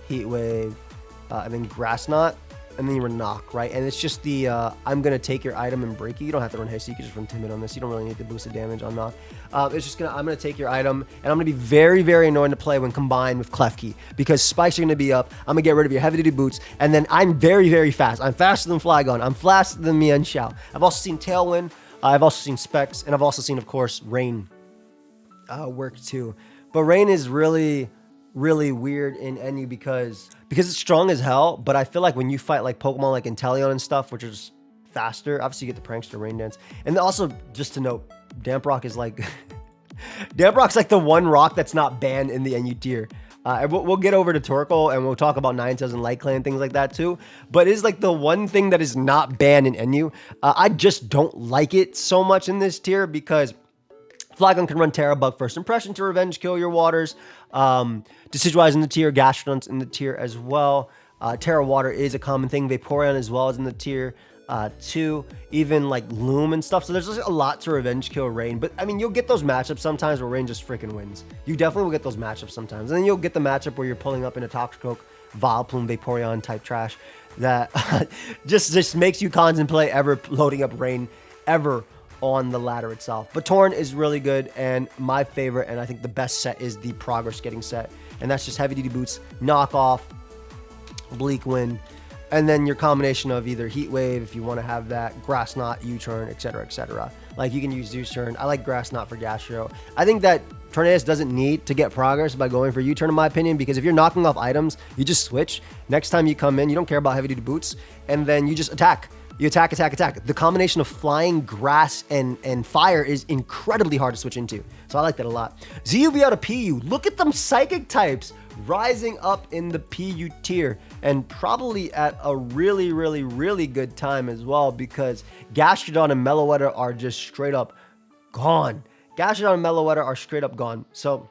Heat Wave, and then Grass Knot, and then you run Knock, right? And it's just the, I'm going to take your item and break you. You don't have to run Hasty, you can just run Timid on this. You don't really need the boosted damage on Knock. It's just I'm going to take your item, and I'm going to be very, very annoying to play when combined with Klefki, because spikes are going to be up. I'm going to get rid of your heavy duty boots, and then I'm very, very fast. I'm faster than Flygon. I'm faster than Mienshao. I've also seen Tailwind. I've also seen Specs, and I've also seen, of course, Rain work too. But Rain is really weird in NU because it's strong as hell, but I feel like when you fight like Pokemon like Inteleon and stuff, which are just faster, obviously you get the Prankster, Rain Dance. And also, just to note, Damp Rock is like Damp Rock's like the one rock that's not banned in the NU tier. We'll get over to Torkoal and we'll talk about Ninetales and Light Clan and things like that too. But it's like the one thing that is not banned in NU. I just don't like it so much in this tier because Flygon can run Terra Bug First Impression to revenge kill your waters. Decidueye's in the tier, Gastrodon's in the tier as well. Terra Water is a common thing. Vaporeon as well is in the tier too. Even like Loom and stuff. So there's just a lot to revenge kill Rain. But I mean, you'll get those matchups sometimes where Rain just freaking wins. You definitely will get those matchups sometimes. And then you'll get the matchup where you're pulling up in a Toxicroak, Vileplume, Vaporeon type trash that just makes you contemplate ever loading up Rain ever on the ladder itself. But Torn is really good, and my favorite and I think the best set is the Progress Getting set, and that's just heavy duty boots, knockoff, Bleak Wind, and then your combination of either Heat Wave if you want to have that, Grass Knot, U-Turn, etc., etc. Like you can use U-Turn. I like Grass Knot for Gastro. I think that Tornadus doesn't need to get progress by going for U-Turn in my opinion, because if you're knocking off items, you just switch. Next time you come in, you don't care about heavy duty boots, and then you just attack. You attack, attack, attack. The combination of flying, grass, and fire is incredibly hard to switch into. So I like that a lot. ZUV out of PU. Look at them psychic types rising up in the PU tier. And probably at a really good time as well, because Gastrodon and Meloetta are just straight up gone. Gastrodon and Meloetta are straight up gone. So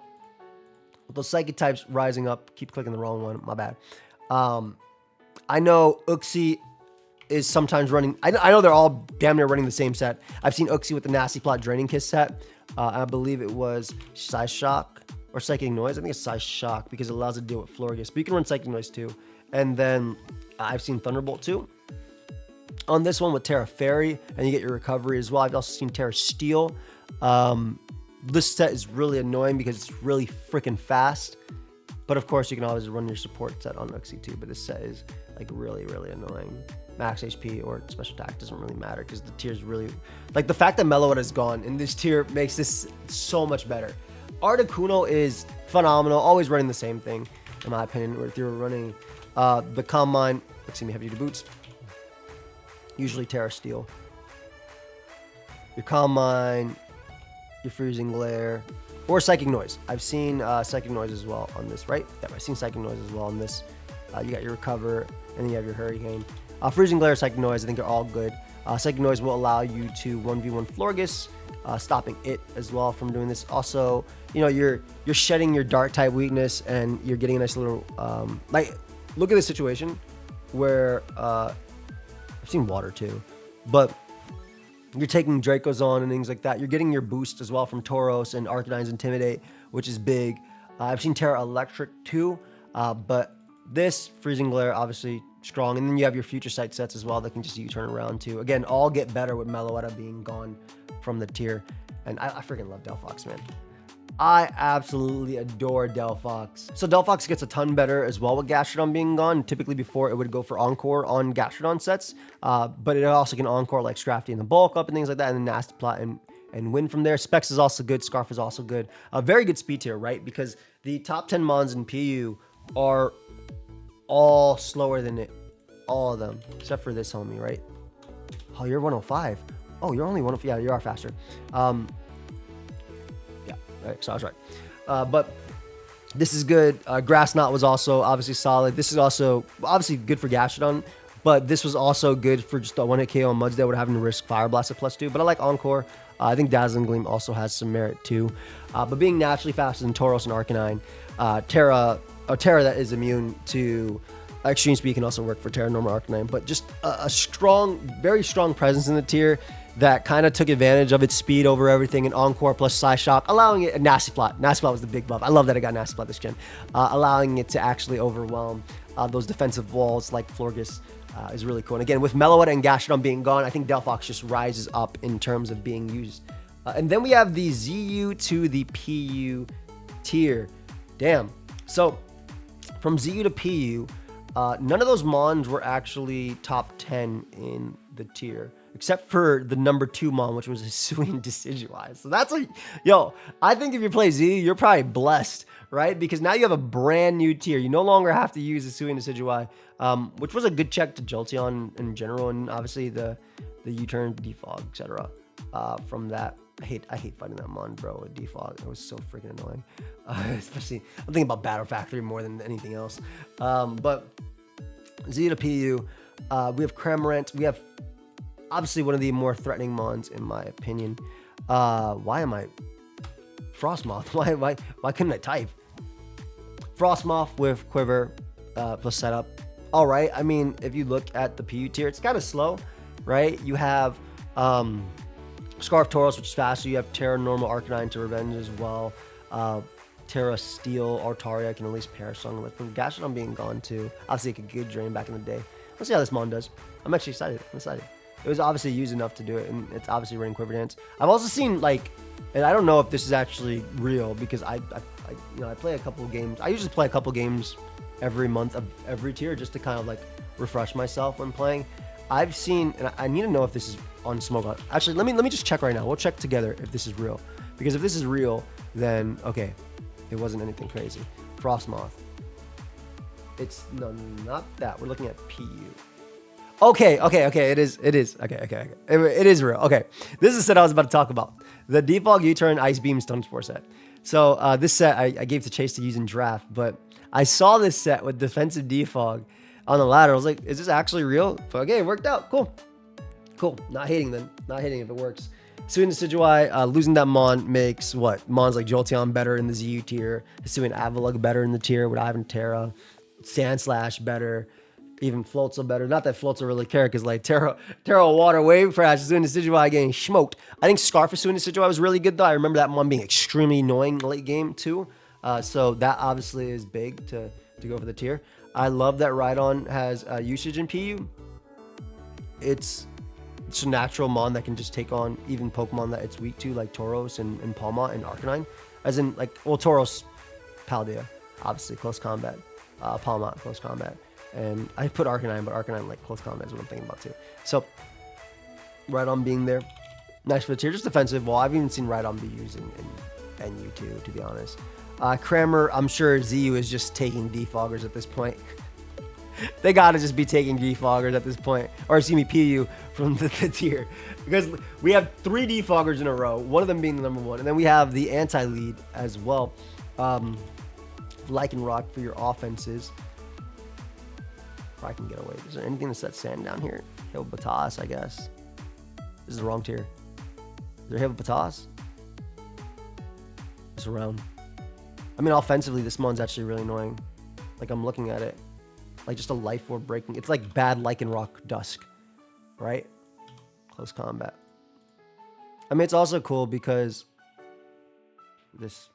with those psychic types rising up, keep clicking the wrong one, my bad. I know Uxie is sometimes running, I know they're all damn near running the same set. I've seen Uxie with the Nasty Plot Draining Kiss set. I believe it was Psyshock or Psychic Noise. I think it's Psy Shock because it allows it to deal with Florges. But you can run Psychic Noise too. And then I've seen Thunderbolt too. On this one with Terra Fairy, and you get your recovery as well. I've also seen Terra Steel. This set is really annoying because it's really freaking fast. But of course, you can always run your support set on Uxie too. But this set is like really, really annoying. Max HP or special attack doesn't really matter because the tier is really... Like the fact that Meloetta is gone in this tier makes this so much better. Articuno is phenomenal. Always running the same thing, in my opinion. If you're running the Calm Mind, excuse me, Heavy Duty Boots, usually Terra Steel. Your Calm Mind, your Freezing Glare, or Psychic Noise. I've seen Psychic Noise as well on this, right? Yeah, I've seen Psychic Noise as well on this. You got your Recover, and then you have your Hurricane. Freezing Glare, Psychic Noise, I think are all good. Psychic Noise will allow you to 1v1 Florges, stopping it as well from doing this. Also, you know, you're shedding your Dark type weakness, and you're getting a nice little like. Look at this situation where I've seen Water too, but you're taking Dracos on and things like that. You're getting your boost as well from Tauros and Arcanine's Intimidate, which is big. I've seen Terra Electric too, but this Freezing Glare obviously strong, and then you have your Future Sight sets as well that can just U-turn around too. Again, all get better with Meloetta being gone from the tier, and I freaking love Delphox, man. I absolutely adore Delphox. So Delphox gets a ton better as well with Gastrodon being gone. Typically before it would go for Encore on Gastrodon sets, but it also can Encore like Scrafty and the Bulk Up and things like that, and then Nasty Plot and win from there. Specs is also good. Scarf is also good. A very good speed tier, right? Because the top 10 Mons in PU are all slower than it. All of them, except for this homie, right? Oh, you're 105. Oh, you're only 105. Yeah, you are faster. Right, so I was right. But this is good. Grass Knot was also obviously solid. This is also obviously good for Gastrodon, but this was also good for just a 1-hit KO on Mudsdale without having to risk Fire Blast at +2. But I like Encore. I think Dazzling Gleam also has some merit too. But being naturally faster than Tauros and Arcanine, Terra that is immune to Extreme Speed can also work for Terra, Normal, Arcanine. But just a strong, very strong presence in the tier that kind of took advantage of its speed over everything, and Encore plus Psyshock, allowing it a Nasty Plot. Nasty Plot was the big buff. I love that I got Nasty Plot this gen. Allowing it to actually overwhelm those defensive walls like Florges is really cool. And again, with Meloetta and Gastrodon being gone, I think Delphox just rises up in terms of being used. And then we have the ZU to the PU tier. Damn. So from ZU to PU, none of those Mons were actually top 10 in the tier, except for the number 2 Mon, which was Hisuian Decidueye. So that's like, yo, I think if you play Z, you're probably blessed, right? Because now you have a brand new tier. You no longer have to use Hisuian Decidueye, which was a good check to Jolteon in general, and obviously the U-turn, Defog, etc. From that. I hate fighting that Mon, bro, with Defog. It was so freaking annoying. Especially, I'm thinking about Battle Factory more than anything else. But Z to PU, we have Cramorant. We have obviously one of the more threatening Mons, in my opinion. Why am I... Frostmoth. Why couldn't I type? Frostmoth with Quiver plus Setup. All right. I mean, if you look at the PU tier, it's kind of slow, right? You have Scarf Tauros, which is faster. You have Terra Normal Arcanine to Revenge as well. Terra Steel Artaria can at least pair Song with them. Gastrodon being gone too. Obviously, it could good drain back in the day. Let's see how this Mon does. I'm actually excited. It was obviously used enough to do it, and it's obviously running Quiver Dance. I've also seen, like, and I don't know if this is actually real, because I play a couple of games. I usually play a couple games every month of every tier just to kind of like refresh myself when playing. I've seen, and I need to know if this is on Smoke. Actually, let me just check right now. We'll check together if this is real, because if this is real, then okay, it wasn't anything crazy. Frostmoth. It's no, not that. We're looking at PU. Okay, it is. Okay. It is real. Okay, this is the set I was about to talk about. The Defog U-Turn Ice Beam Stun Spore set. So this set I gave to Chase to use in draft, but I saw this set with defensive Defog on the ladder. I was like, is this actually real? But okay, it worked out. Cool. Not hating then. Not hating if it works. Hisuian Decidueye, losing that Mon makes what? Mons like Jolteon better in the ZU tier. Hisuian Avalugg better in the tier with Ivan Terra. Sandslash better. Even Floatzel better. Not that Floatzel really care, because like Terra Water Wave Crash is doing the Decidueye getting smoked. I think Scarf is doing the Decidueye was really good though. I remember that Mon being extremely annoying late game too. So that obviously is big to go for the tier. I love that Rhydon has usage in PU. It's a natural mon that can just take on even Pokemon that it's weak to, like Tauros and Palmont and Arcanine. As in, like, well, Tauros, Paldea, obviously, close combat. Palmont, close combat. And I put Arcanine, but Arcanine, like, close combat is what I'm thinking about, too. So, Rhydon being there. Nice for the tier. Just defensive. Well, I've even seen Rhydon be used in NU, too, to be honest. Kramer, I'm sure ZU is just taking defoggers at this point. They gotta just be taking defoggers at this point, or excuse me, PU from the tier, because we have 3 defoggers in a row, one of them being the number 1, and then we have the anti-lead as well. Lycanroc for your offenses. If I can get away. Is there anything that sets sand down here? Hippopotas, I guess. This is the wrong tier. Is there Hippopotas? It's around. I mean, offensively, this mon's actually really annoying. Like, I'm looking at it. Like, just a life orb breaking. It's like bad Lycanroc Dusk, right? Close combat. I mean, it's also cool because this,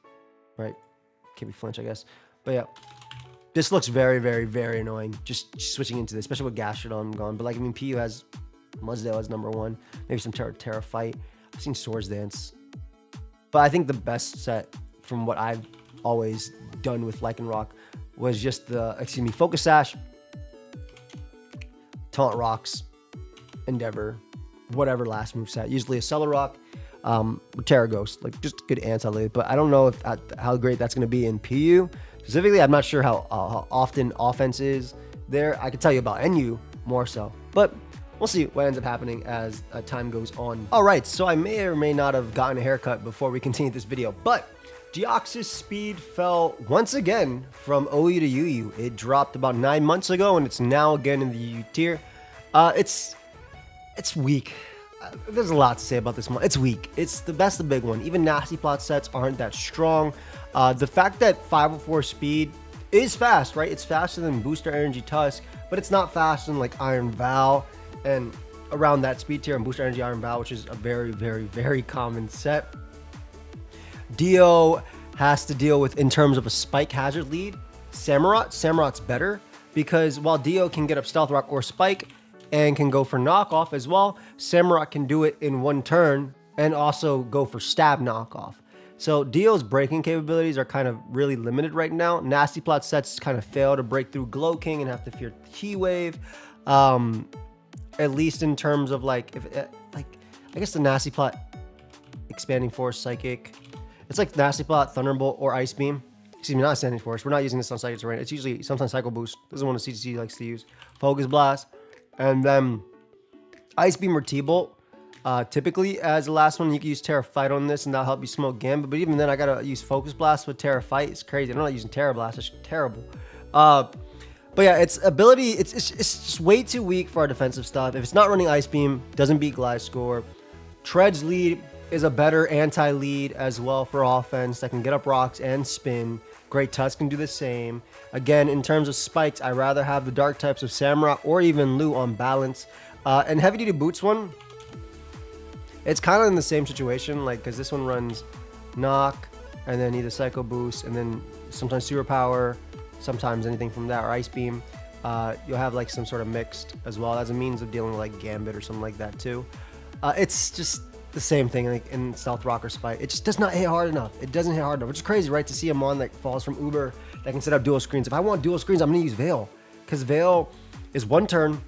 right? Can't be flinch, I guess. But yeah, this looks very, very, very annoying. Just switching into this, especially with Gastrodon gone. But like, I mean, PU has Mudsdale as number 1. Maybe some Torterra fight. I've seen Swords Dance. But I think the best set from what I've always done with Lycanroc was just the, Focus Sash, Taunt Rocks, Endeavor, whatever last move set. Usually a Cellar Terra Ghost, like just good anti-lead. But I don't know if how great that's going to be in PU. Specifically, I'm not sure how often offense is there. I can tell you about NU more so. But we'll see what ends up happening as time goes on. All right, so I may or may not have gotten a haircut before we continue this video, but Deoxys-Speed fell once again from OU to UU. It dropped about 9 months ago, and it's now again in the UU tier. It's weak. There's a lot to say about this one. It's weak. It's the best of big one. Even Nasty Plot sets aren't that strong. The fact that 504 speed is fast, right? It's faster than Booster Energy Tusk, but it's not faster than like Iron Val and around that speed tier and Booster Energy Iron Val, which is a very, very, very common set. Dio has to deal with, in terms of a spike hazard lead, Samurott. Samurot's better because while Dio can get up Stealth Rock or Spike and can go for knockoff as well, Samurott can do it in 1 turn and also go for stab knockoff. So Dio's breaking capabilities are kind of really limited right now. Nasty Plot sets kind of fail to break through Glow King and have to fear Key Wave. At least in terms of like, I guess the Nasty Plot Expanding Force Psychic. It's like Nasty Plot, Thunderbolt, or Ice Beam. Excuse me, not Standing Force. We're not using this on Psychic Terrain. It's usually sometimes Cycle Boost. This is one the CTC likes to use. Focus Blast. And then Ice Beam or T-Bolt. Typically, as the last one, you can use Terra Fight on this, and that'll help you smoke Gambit. But even then, I gotta use Focus Blast with Terra Fight. It's crazy. I'm not using Terra Blast. It's terrible. But yeah, its ability, it's just way too weak for our defensive stuff. If it's not running Ice Beam, doesn't beat Gliscor. Tread's lead is a better anti-lead as well for offense that can get up rocks and spin. Great Tusk can do the same. Again, in terms of spikes, I'd rather have the dark types of Samurott or even Lu on balance. And Heavy Duty Boots one, it's kind of in the same situation, like, because this one runs Knock and then either Psycho Boost and then sometimes Super Power, sometimes anything from that, or Ice Beam. You'll have like some sort of mixed as well as a means of dealing with like Gambit or something like that too. It's just the same thing like in Stealth Rock or Spike. It just does not hit hard enough. It doesn't hit hard enough, which is crazy, right? To see a mon that falls from Uber that can set up dual screens. If I want dual screens, I'm gonna use Veil, because Veil is 1 turn,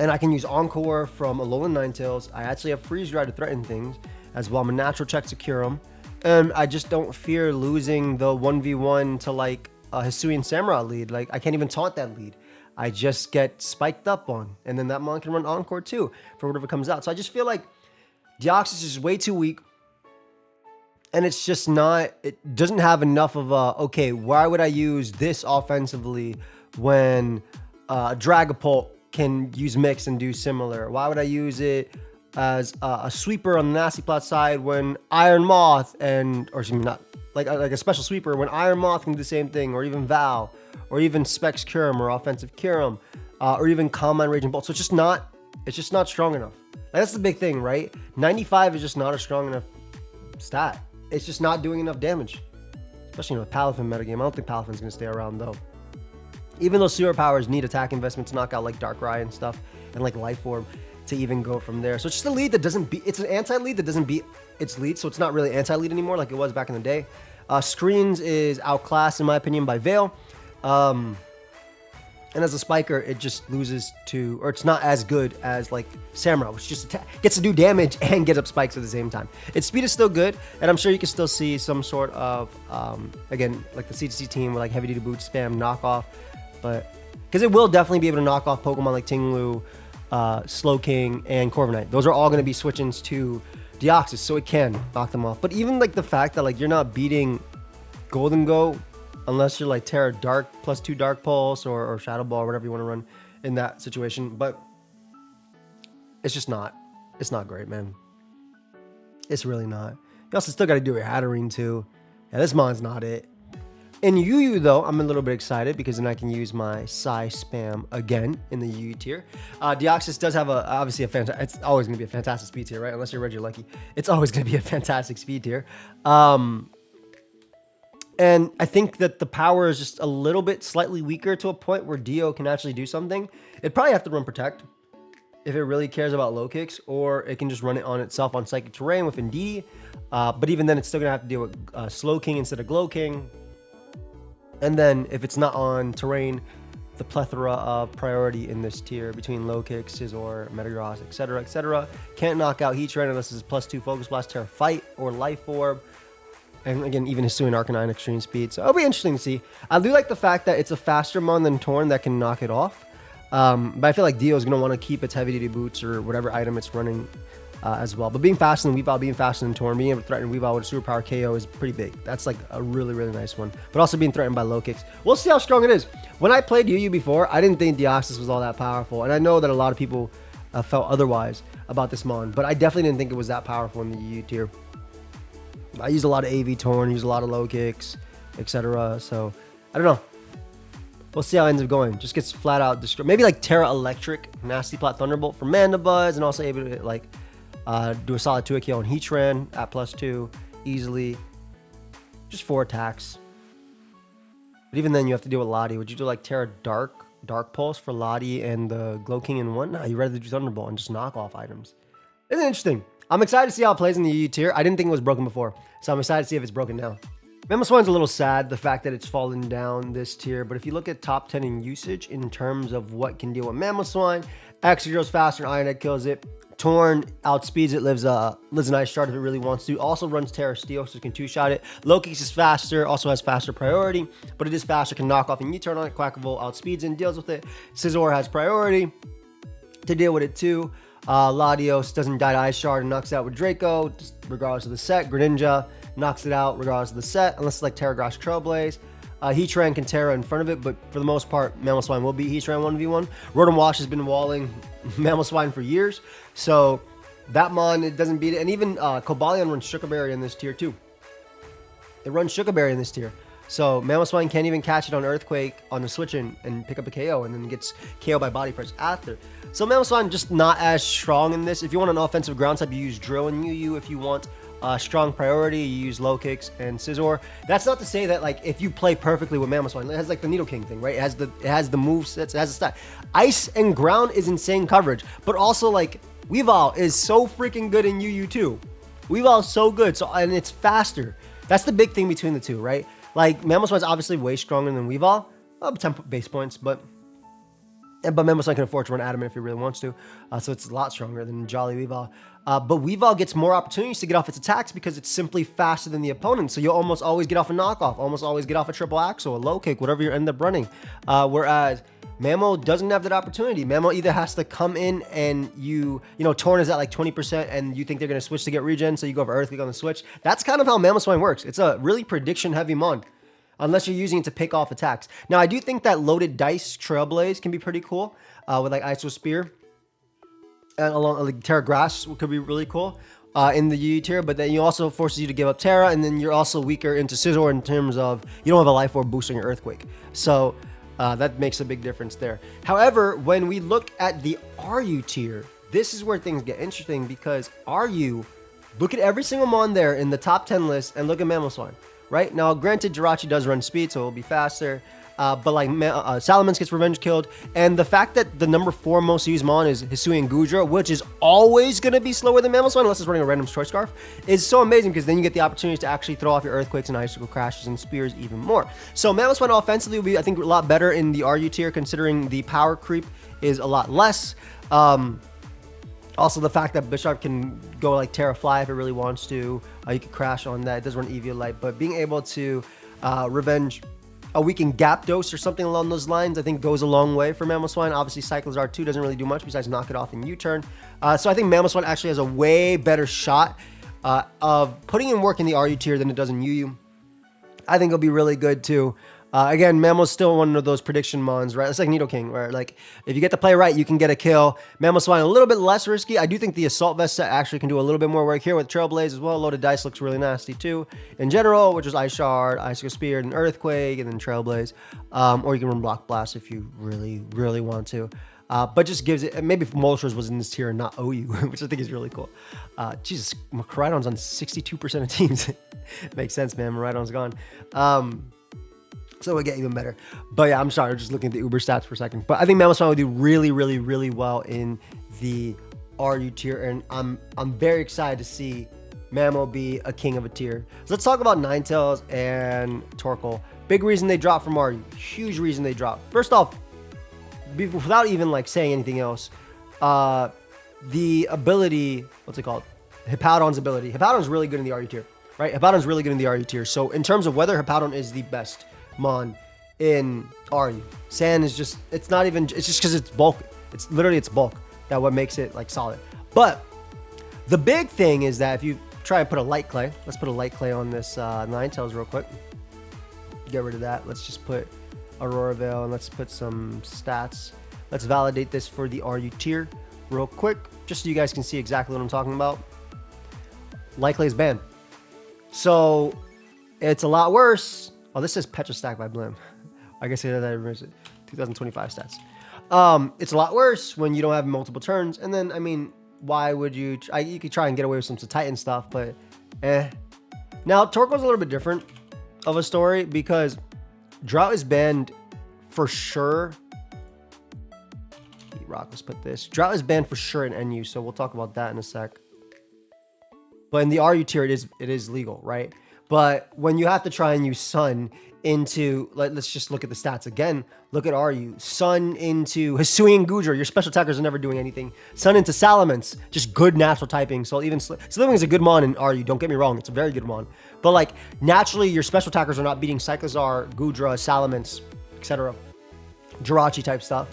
and I can use Encore from Alolan Ninetales. I actually have Freeze Dry to threaten things as well. I'm a natural check to cure them, and I just don't fear losing the 1v1 to like a Hisuian Samurott lead. Like, I can't even taunt that lead. I just get spiked up on, and then that mon can run Encore too for whatever comes out. So I just feel like Deoxys is way too weak, and it's just not, it doesn't have enough of a, okay, why would I use this offensively when Dragapult can use Mix and do similar? Why would I use it as a sweeper on the Nasty Plot side when Iron Moth and, or excuse me, not, like a special sweeper when Iron Moth can do the same thing, or even Val, or even Specs Curum or Offensive Curum, or even Combine Raging Bolt. So it's just not strong enough. Like, that's the big thing, right? 95 is just not a strong enough stat. It's just not doing enough damage. especially in a Palafin metagame. I don't think Palafin's going to stay around, though. Even though Sewer Powers need attack investment to knock out like Darkrai and stuff, and like Life Orb to even go from there. So it's just a lead that doesn't beat, it's an anti-lead that doesn't beat its lead, so it's not really anti-lead anymore like it was back in the day. Screens is outclassed, in my opinion, by Veil. And as a spiker, it just loses to, or it's not as good as like Samurai, which just gets to do damage and get up spikes at the same time. Its speed is still good, and I'm sure you can still see some sort of, again, like the C2C team with like heavy duty boot spam knockoff, but because it will definitely be able to knock off Pokemon like Tinglu, Slowking, and Corviknight. Those are all going to be switch-ins to Deoxys, so it can knock them off. But even like the fact that like you're not beating Golden Go unless you're like Terra Dark +2 Dark Pulse or Shadow Ball or whatever you want to run in that situation. But it's just not. It's not great, man. It's really not. You also still got to do your Hatterene too. Yeah, this mon's not it. In UU though, I'm a little bit excited because then I can use my Psy spam again in the UU tier. Deoxys does have obviously a fantastic. It's always going to be a fantastic speed tier, right? Unless you're Regilucky, it's always going to be a fantastic speed tier. And I think that the power is just a little bit slightly weaker to a point where Dio can actually do something. It'd probably have to run Protect if it really cares about low kicks, or it can just run it on itself on Psychic Terrain with Indeedee. But even then, it's still going to have to deal with Slow King instead of Glow King. And then if it's not on Terrain, the plethora of priority in this tier between low kicks, Scizor, Metagross, etc. Can't knock out Heatran unless it's +2 Focus Blast, Terra Fight, or Life Orb. And again, even Hisuian Arcanine Extreme Speed. So it'll be interesting to see. I do like the fact that it's a faster mon than Torn that can knock it off. But I feel like Dio is going to want to keep its heavy duty boots or whatever item it's running as well. But being faster than Weavile, being faster than Torn, being able to threaten Weavile with a superpower KO is pretty big. That's like a really, really nice one. But also being threatened by low kicks. We'll see how strong it is. When I played UU before, I didn't think Deoxys was all that powerful. And I know that a lot of people felt otherwise about this mon. But I definitely didn't think it was that powerful in the UU tier. I use a lot of AV Torn, use a lot of low kicks, etc. So, I don't know. We'll see how it ends up going. Just gets flat out destroyed. Maybe like Terra Electric, Nasty Plot Thunderbolt for Mandibuzz, and also able to like do a solid 2 kill on Heatran at +2 easily. Just 4 attacks. But even then, you have to deal with Lottie. Would you do like Terra Dark Pulse for Lottie and the Glow King in one? Nah, you'd rather do Thunderbolt and just knock off items. It's interesting. I'm excited to see how it plays in the UU tier. I didn't think it was broken before, so I'm excited to see if it's broken now. Mamoswine's a little sad, the fact that it's fallen down this tier, but if you look at top 10 in usage in terms of what can deal with Mamoswine, Excadrill's faster, Iron Head kills it. Torn outspeeds it, lives an Ice Shard if it really wants to. Also runs Terra Steel, so it can 2-shot it. Lokix is faster, also has faster priority, but it is faster, can knock off and U-turn on it. Quackavolt outspeeds and deals with it. Scizor has priority to deal with it too. Latios doesn't die to Ice Shard and knocks it out with Draco, just regardless of the set. Greninja knocks it out regardless of the set, unless it's like Terra Grass Trailblaze. Heatran can Terra in front of it, but for the most part, Mamoswine will beat Heatran 1v1. Rotom Wash has been walling Mamoswine for years, so that mon, it doesn't beat it. And even Cobalion runs Sugar Berry in this tier too. It runs Sugar Berry in this tier. So Mamoswine can't even catch it on Earthquake on the switch and pick up a KO, and then gets KO by Body Press after. So Mamoswine just not as strong in this. If you want an offensive ground type, you use Drill and UU. If you want strong priority, you use Low Kicks and Scizor. That's not to say that like if you play perfectly with Mamoswine, it has like the Needle King thing, right? It has the move sets, it has the stat. Ice and ground is insane coverage, but also like Weavile is so freaking good in UU too. Weavile is so good, and it's faster. That's the big thing between the two, right? Like, Mamoswine's obviously way stronger than Weavile. 10 base points, but Mamoswine can afford to run Adamant if he really wants to. So it's a lot stronger than Jolly Weavile. But Weavile gets more opportunities to get off its attacks because it's simply faster than the opponent. So you'll almost always get off a knockoff, almost always get off a triple axle, a low kick, whatever you end up running. Whereas Mamo doesn't have that opportunity. Mamo either has to come in and Torn is at like 20% and you think they're going to switch to get regen, so you go for Earthquake on the switch. That's kind of how Mamoswine works. It's a really prediction heavy mon, unless you're using it to pick off attacks. Now, I do think that Loaded Dice Trailblaze can be pretty cool with like Iso Spear. And along like Terra Grass could be really cool in the UU tier, but then you also forces you to give up Terra, and then you're also weaker into Scizor in terms of you don't have a Life Orb boosting your Earthquake. So that makes a big difference there. However, when we look at the RU tier, this is where things get interesting because RU, look at every single mon there in the top 10 list and look at Mamoswine. right? Now, granted, Jirachi does run speed, so it'll be faster. But like Salamence gets revenge killed, and the fact that the number 4 most used mon is Hisuian Goodra, which is always going to be slower than Mamoswine unless it's running a random Choice Scarf, is so amazing because then you get the opportunities to actually throw off your Earthquakes and Icicle Crashes and Spears even more. So Mamoswine offensively will be, I think, a lot better in the RU tier considering the power creep is a lot less. Also, the fact that Bisharp can go like Terra Fly if it really wants to. You can crash on that. It does run Eviolite, but being able to revenge a weakened Gyarados or something along those lines, I think goes a long way for Mamoswine. Obviously, Cyclizar 2 doesn't really do much besides knock it off in U-turn. So I think Mamoswine actually has a way better shot of putting in work in the RU tier than it does in UU. I think it'll be really good too. Again, Mamo's still one of those prediction mons, right? It's like Nidoking, where like if you get to play right, you can get a kill. Mamoswine a little bit less risky. I do think the Assault Vest set actually can do a little bit more work here with Trailblaze as well. Loaded Dice looks really nasty too. In general, which is Ice Shard, Icicle Spear, and Earthquake, and then Trailblaze. Or you can run Block Blast if you really, really want to. But just gives it, maybe if Moltres was in this tier and not OU, which I think is really cool. Jesus, Miraidon's on 62% of teams. Makes sense, man. Miraidon's gone. So it'll get even better. But yeah, I'm sorry. I'm just looking at the Uber stats for a second. But I think Mamoswine will do really, really, really well in the RU tier. And I'm very excited to see Mamo be a king of a tier. So let's talk about Ninetales and Torkoal. Big reason they dropped from RU. Huge reason they dropped. First off, without even like saying anything else, the ability, what's it called? Hippowdon's ability. Hippowdon's really good in the RU tier, right? Hippowdon's really good in the RU tier. So in terms of whether Hippowdon is the best mon in RU, Sand is just, it's not even, it's just because it's bulk. It's literally its bulk that what makes it like solid. But the big thing is that if you try and put a light clay, let's put a light clay on this Ninetales real quick. Get rid of that. Let's just put Aurora Veil and let's put some stats. Let's validate this for the RU tier real quick, just so you guys can see exactly what I'm talking about. Light clay is banned. So it's a lot worse. Oh, this says Petra Stack by Blim. I guess that remembers it. 2025 stats. It's a lot worse when you don't have multiple turns. And then, I mean, why would you? You could try and get away with some Titan stuff, but Now, Torkoal's a little bit different of a story because Drought is banned for sure. Rock, let's put this. Drought is banned for sure in NU, so we'll talk about that in a sec. But in the RU tier, it is legal, right? But when you have to try and use Sun into, let's just look at the stats again. Look at RU. Sun into Hisuian Goodra. Your special attackers are never doing anything. Sun into Salamence. Just good natural typing. So even Sliving is a good mon in RU. Don't get me wrong. It's a very good mon. But like naturally, your special attackers are not beating Cyclizar, Goodra, Salamence, etc. Jirachi type stuff.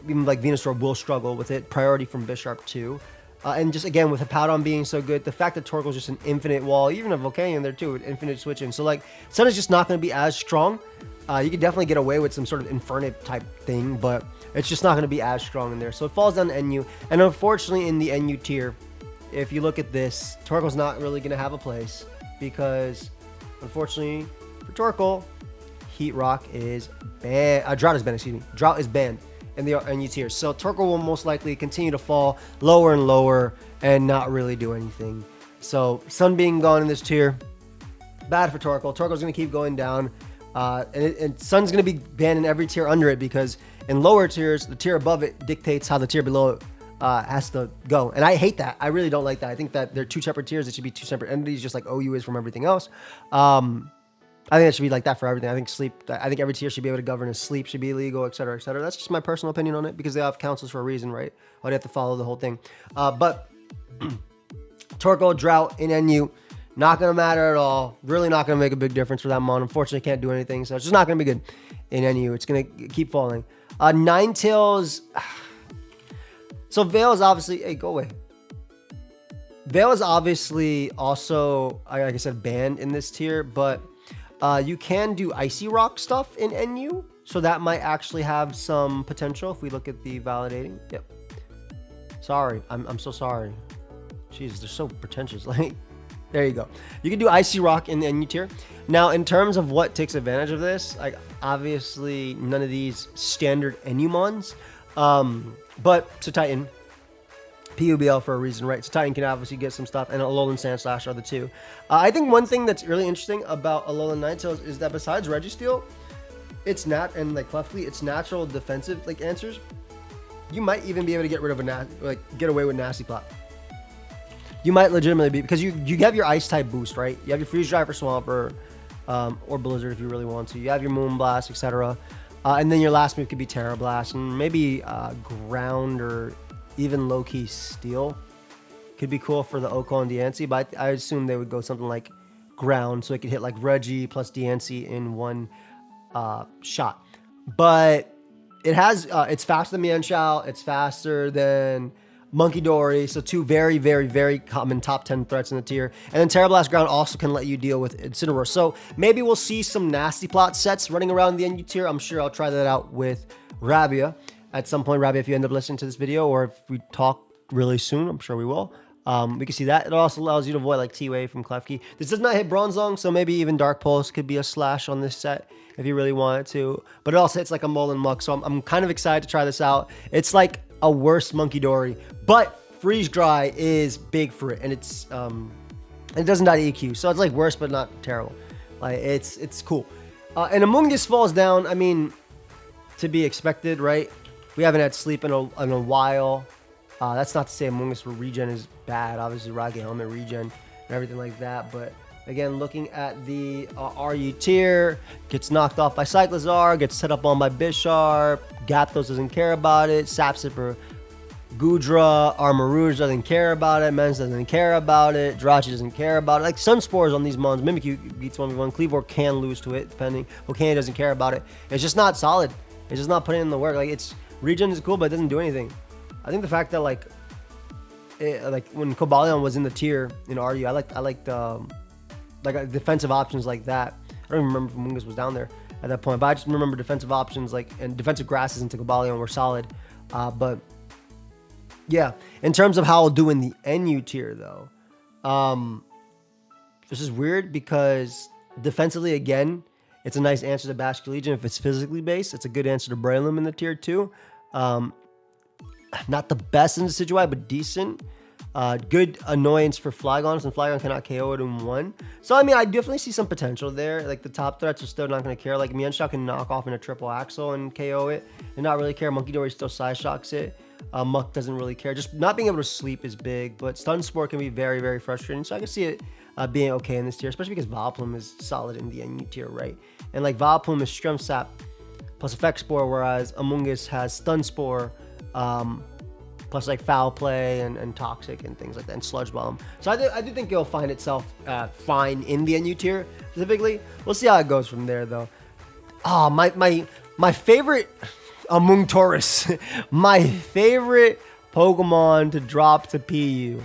Even like Venusaur will struggle with it. Priority from Bisharp too. And just again, with Hippowdon being so good, the fact that Torkoal's just an infinite wall, even a Volcanion there too, an infinite switching. So like, Sun is just not going to be as strong. You could definitely get away with some sort of Infernape type thing, but it's just not going to be as strong in there. So it falls down to NU. And unfortunately in the NU tier, if you look at this, Torkoal's not really going to have a place because unfortunately for Torkoal, Heat Rock is banned. Drought is banned, excuse me. Drought is banned in the NU tier. So Torkoal will most likely continue to fall lower and lower and not really do anything. So Sun being gone in this tier, bad for Torkoal. Torkoal's going to keep going down. And Sun's going to be banned in every tier under it because in lower tiers, the tier above it dictates how the tier below it has to go. And I hate that. I really don't like that. I think that they're two separate tiers. It should be two separate entities, just like OU is from everything else. I think it should be like that for everything. I think every tier should be able to govern as sleep should be illegal, etc., etc. That's just my personal opinion on it because they have councils for a reason, right? Or they have to follow the whole thing. But Torkoal, Drought in NU, not going to matter at all. Really not going to make a big difference for that mon. Unfortunately, can't do anything. So it's just not going to be good in NU. It's going to keep falling. Ninetales. So Veil is obviously... Hey, go away. Veil is obviously also, like I said, banned in this tier, but... you can do Icy Rock stuff in NU, so that might actually have some potential if we look at the validating. Yep. Sorry, I'm so sorry. Jeez, they're so pretentious. Like, there you go. You can do Icy Rock in the NU tier. Now, in terms of what takes advantage of this, like obviously none of these standard NU mons, but to Titan, PUBL for a reason, right? So Titan can obviously get some stuff, and Alolan Sandslash are the two. I think one thing that's really interesting about Alolan Ninetales is that besides Registeel, it's and like Clefly, it's natural defensive like answers. You might even be able to get rid of get away with Nasty Plot. You might legitimately be, because you have your Ice type boost, right? You have your Freeze Dry for Swampert, or Blizzard if you really want to. You have your Moonblast, etc. And then your last move could be Terra Blast, and maybe Ground or even low-key Steel could be cool for the Oko and Deoxys, but I assume they would go something like Ground, so it could hit like Reggie plus Deoxys in one shot. But it has it's faster than Mienshao, it's faster than Monkey Dory, so two very, very, very common top 10 threats in the tier. And then Terra Blast Ground also can let you deal with Incineroar. So maybe we'll see some Nasty Plot sets running around the NU tier. I'm sure I'll try that out with Rabia at some point. Rabia, if you end up listening to this video, or if we talk really soon, I'm sure we will. We can see that. It also allows you to avoid like T-Wave from Klefki. This does not hit Bronzong, so maybe even Dark Pulse could be a slash on this set if you really wanted to. But it also hits like a Mullen Muck, so I'm kind of excited to try this out. It's like a worse Monkey Dory, but Freeze Dry is big for it, and it's it doesn't die to EQ, so it's like worse but not terrible. Like it's cool. And Amoonguss falls down. I mean, to be expected, right? We haven't had sleep in a while. That's not to say Amoonguss for regen is bad. Obviously, Rocket Helmet regen and everything like that. But again, looking at the RU tier, gets knocked off by Cyclizar, gets set up on by Bisharp. Gyarados doesn't care about it. Sapsipper, Goodra, Armarouge doesn't care about it. Mens doesn't care about it. Jirachi doesn't care about it. Like Sunspores on these mons. Mimikyu beats 1v1. Cleavor can lose to it, depending. Volcanion doesn't care about it. It's just not solid. It's just not putting in the work. Like, it's regen is cool, but it doesn't do anything. I think the fact that like when Cobalion was in the tier in RU, I liked defensive options like that. I don't even remember if Amoonguss was down there at that point, but I just remember defensive options and defensive grasses into Cobalion were solid. But yeah, in terms of how I'll do in the NU tier though, this is weird because defensively again, it's a nice answer to Basculin Legion if it's physically based. It's a good answer to Breloom in the tier 2. Not the best in the Decidueye, but decent. Good annoyance for Flygon, since Flygon cannot KO it in one. So, I mean, I definitely see some potential there. Like, the top threats are still not going to care. Like, Mienshao can knock off in a triple axle and KO it and not really care. Monkey Dory still side shocks it. Muck doesn't really care. Just not being able to sleep is big, but Stun Spore can be very, very frustrating. So, I can see it being okay in this tier, especially because Vileplume is solid in the NU tier, right? And, like, Vileplume is Strength Sap plus Effect Spore, whereas Amoonguss has Stun Spore, plus like Foul Play and Toxic and things like that, and Sludge Bomb. So I do think it'll find itself fine in the NU tier specifically. We'll see how it goes from there though. Oh, my favorite Amoonguss, my favorite Pokemon to drop to PU.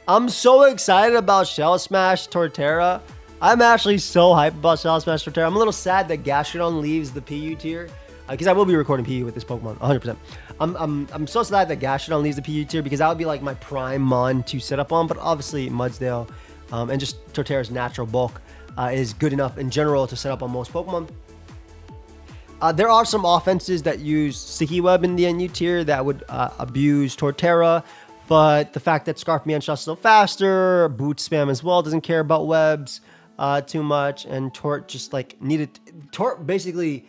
I'm so excited about Shell Smash Torterra. I'm actually so hyped about Shell Smash Torterra. I'm a little sad that Gastrodon leaves the PU tier, because I will be recording PU with this Pokemon 100%. I'm so sad that Gastrodon leaves the PU tier, because that would be like my prime mon to set up on. But obviously Mudsdale and just Torterra's natural bulk is good enough in general to set up on most Pokemon. There are some offenses that use Sticky Web in the NU tier that would abuse Torterra, but the fact that Scarf Mienshao is still faster, Boot Spam as well doesn't care about webs too much, and Tort just like Tort basically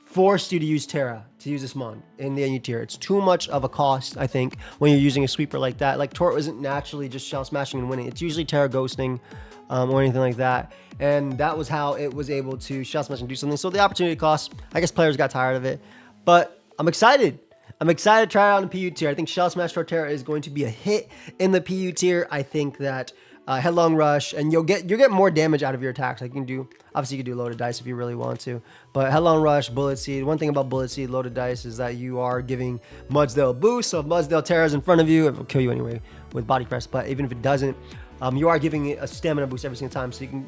forced you to use Terra, to use this mon in the NU tier. It's too much of a cost, I think, when you're using a sweeper like that. Like, Tort isn't naturally just Shell Smashing and winning. It's usually Terra Ghosting or anything like that. And that was how it was able to Shell Smash and do something. So the opportunity cost, I guess players got tired of it. But I'm excited. I'm excited to try it out in the PU tier. I think Shell Smash Torterra is going to be a hit in the PU tier. I think that Headlong Rush, and you'll get more damage out of your attacks. Like, obviously you can do Loaded Dice if you really want to, but Headlong Rush, Bullet Seed. One thing about Bullet Seed, Loaded Dice, is that you are giving Mudsdale a boost. So if Mudsdale Terra's in front of you, it will kill you anyway with Body Press. But even if it doesn't, you are giving it a stamina boost every single time. So you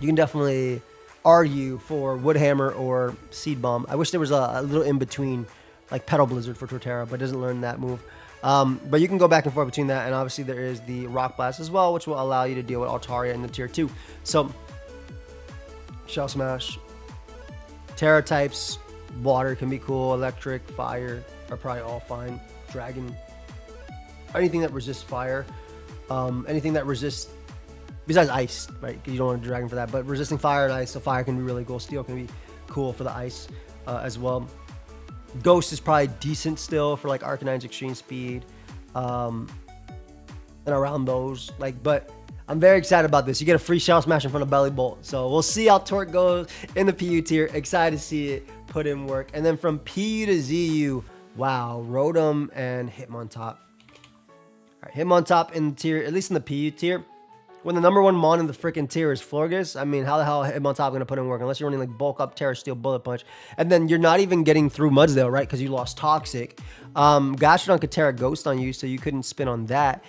can definitely argue for Wood Hammer or Seed Bomb. I wish there was a little in between, like Petal Blizzard for Torterra, but it doesn't learn that move. But you can go back and forth between that, and obviously there is the Rock Blast as well, which will allow you to deal with Altaria in the tier 2. So, Shell Smash, Terra types, water can be cool, electric, fire are probably all fine. Dragon, anything that resists fire, anything that resists, besides ice, right? Because you don't want a dragon for that, but resisting fire and ice, so fire can be really cool. Steel can be cool for the ice as well. Ghost is probably decent still for like Arcanine's extreme speed, and around those. Like, but I'm very excited about this. You get a free Shell Smash in front of Belly Bolt, so we'll see how Torque goes in the PU tier. Excited to see it put in work. And then from PU to ZU, wow, Rotom and Hitmontop. All right, Hitmontop in the tier, at least in the PU tier. When the number 1 Mon in the freaking tier is Florges, I mean, how the hell Hitmontop going to put in work? Unless you're running like Bulk Up, Terra Steel, Bullet Punch. And then you're not even getting through Mudsdale, right? Because you lost Toxic. Gastrodon could Terra Ghost on you, so you couldn't spin on that.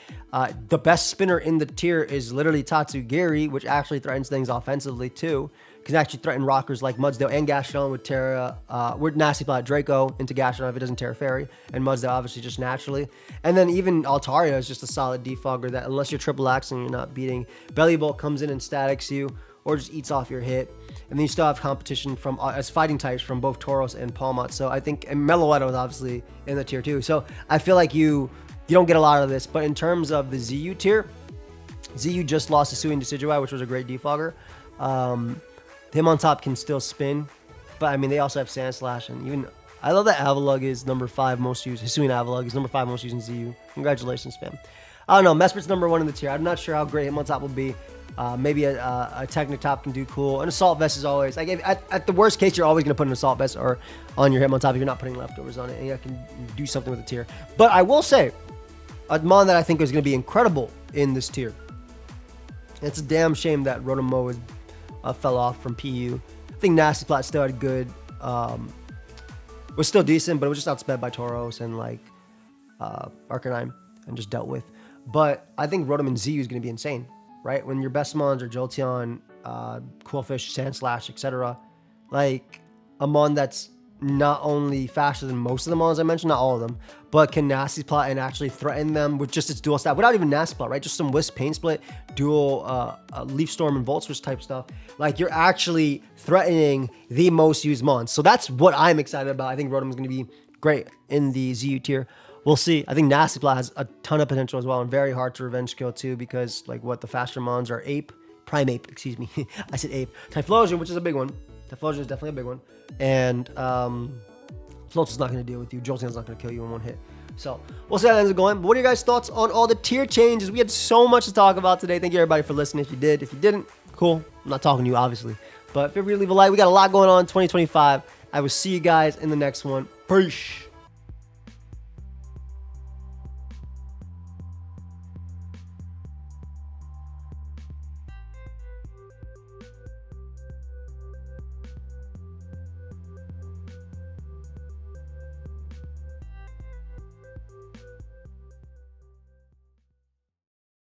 The best spinner in the tier is literally Tatsugiri, which actually threatens things offensively too. Can actually threaten rockers like Mudsdale and Gastrodon with Terra, with Nasty Plot Draco into Gastrodon if it doesn't Terra Fairy, and Mudsdale obviously just naturally. And then even Altaria is just a solid defogger that unless you're triple axing, you're not beating. Belly Bolt comes in and statics you, or just eats off your hit. And then you still have competition from as fighting types from both Tauros and Palmot. So I think, and Meloetta is obviously in the tier too. So I feel like you don't get a lot of this. But in terms of the ZU tier, ZU just lost to Suicune Decidueye, which was a great defogger. Hitmontop can still spin, but I mean, they also have Sand Slash, and even, I love that Avalugg is number 5 most used. Hisuian Avalugg is number 5 most used in ZU. Congratulations, fam. I don't know, Mesprit's number 1 in the tier. I'm not sure how great Hitmontop will be. Maybe a Technitop can do cool. An Assault Vest is always, like, at the worst case, you're always going to put an Assault Vest or on your Hitmontop if you're not putting leftovers on it, and you can do something with the tier. But I will say, a Mon that I think is going to be incredible in this tier. It's a damn shame that Rotom is fell off from PU. I think Nasty Plot still had good, was still decent, but it was just outsped by Tauros and like Arcanine and just dealt with. But I think Rotom and ZU is going to be insane, right? When your best mons are Jolteon, Quillfish, Sandslash, etc. Like a mon that's not only faster than most of the mons I mentioned, not all of them, but can Nasty Plot and actually threaten them with just its dual stat without even Nasty Plot, right? Just some Wisp, Pain Split, dual Leaf Storm and Volt Switch type stuff. Like you're actually threatening the most used mons. So that's what I'm excited about. I think Rotom is going to be great in the ZU tier. We'll see. I think Nasty Plot has a ton of potential as well and very hard to revenge kill too because like what the faster mons are Primeape, excuse me. I said Ape. Typhlosion, which is a big one. Typhlosion is definitely a big one. And Floatzel's not going to deal with you. Jolteon's not going to kill you in one hit. So we'll see how that ends up going. But what are your guys' thoughts on all the tier changes? We had so much to talk about today. Thank you everybody for listening. If you did, if you didn't, cool. I'm not talking to you, obviously. But feel free to leave a like. We got a lot going on in 2025. I will see you guys in the next one. Peace.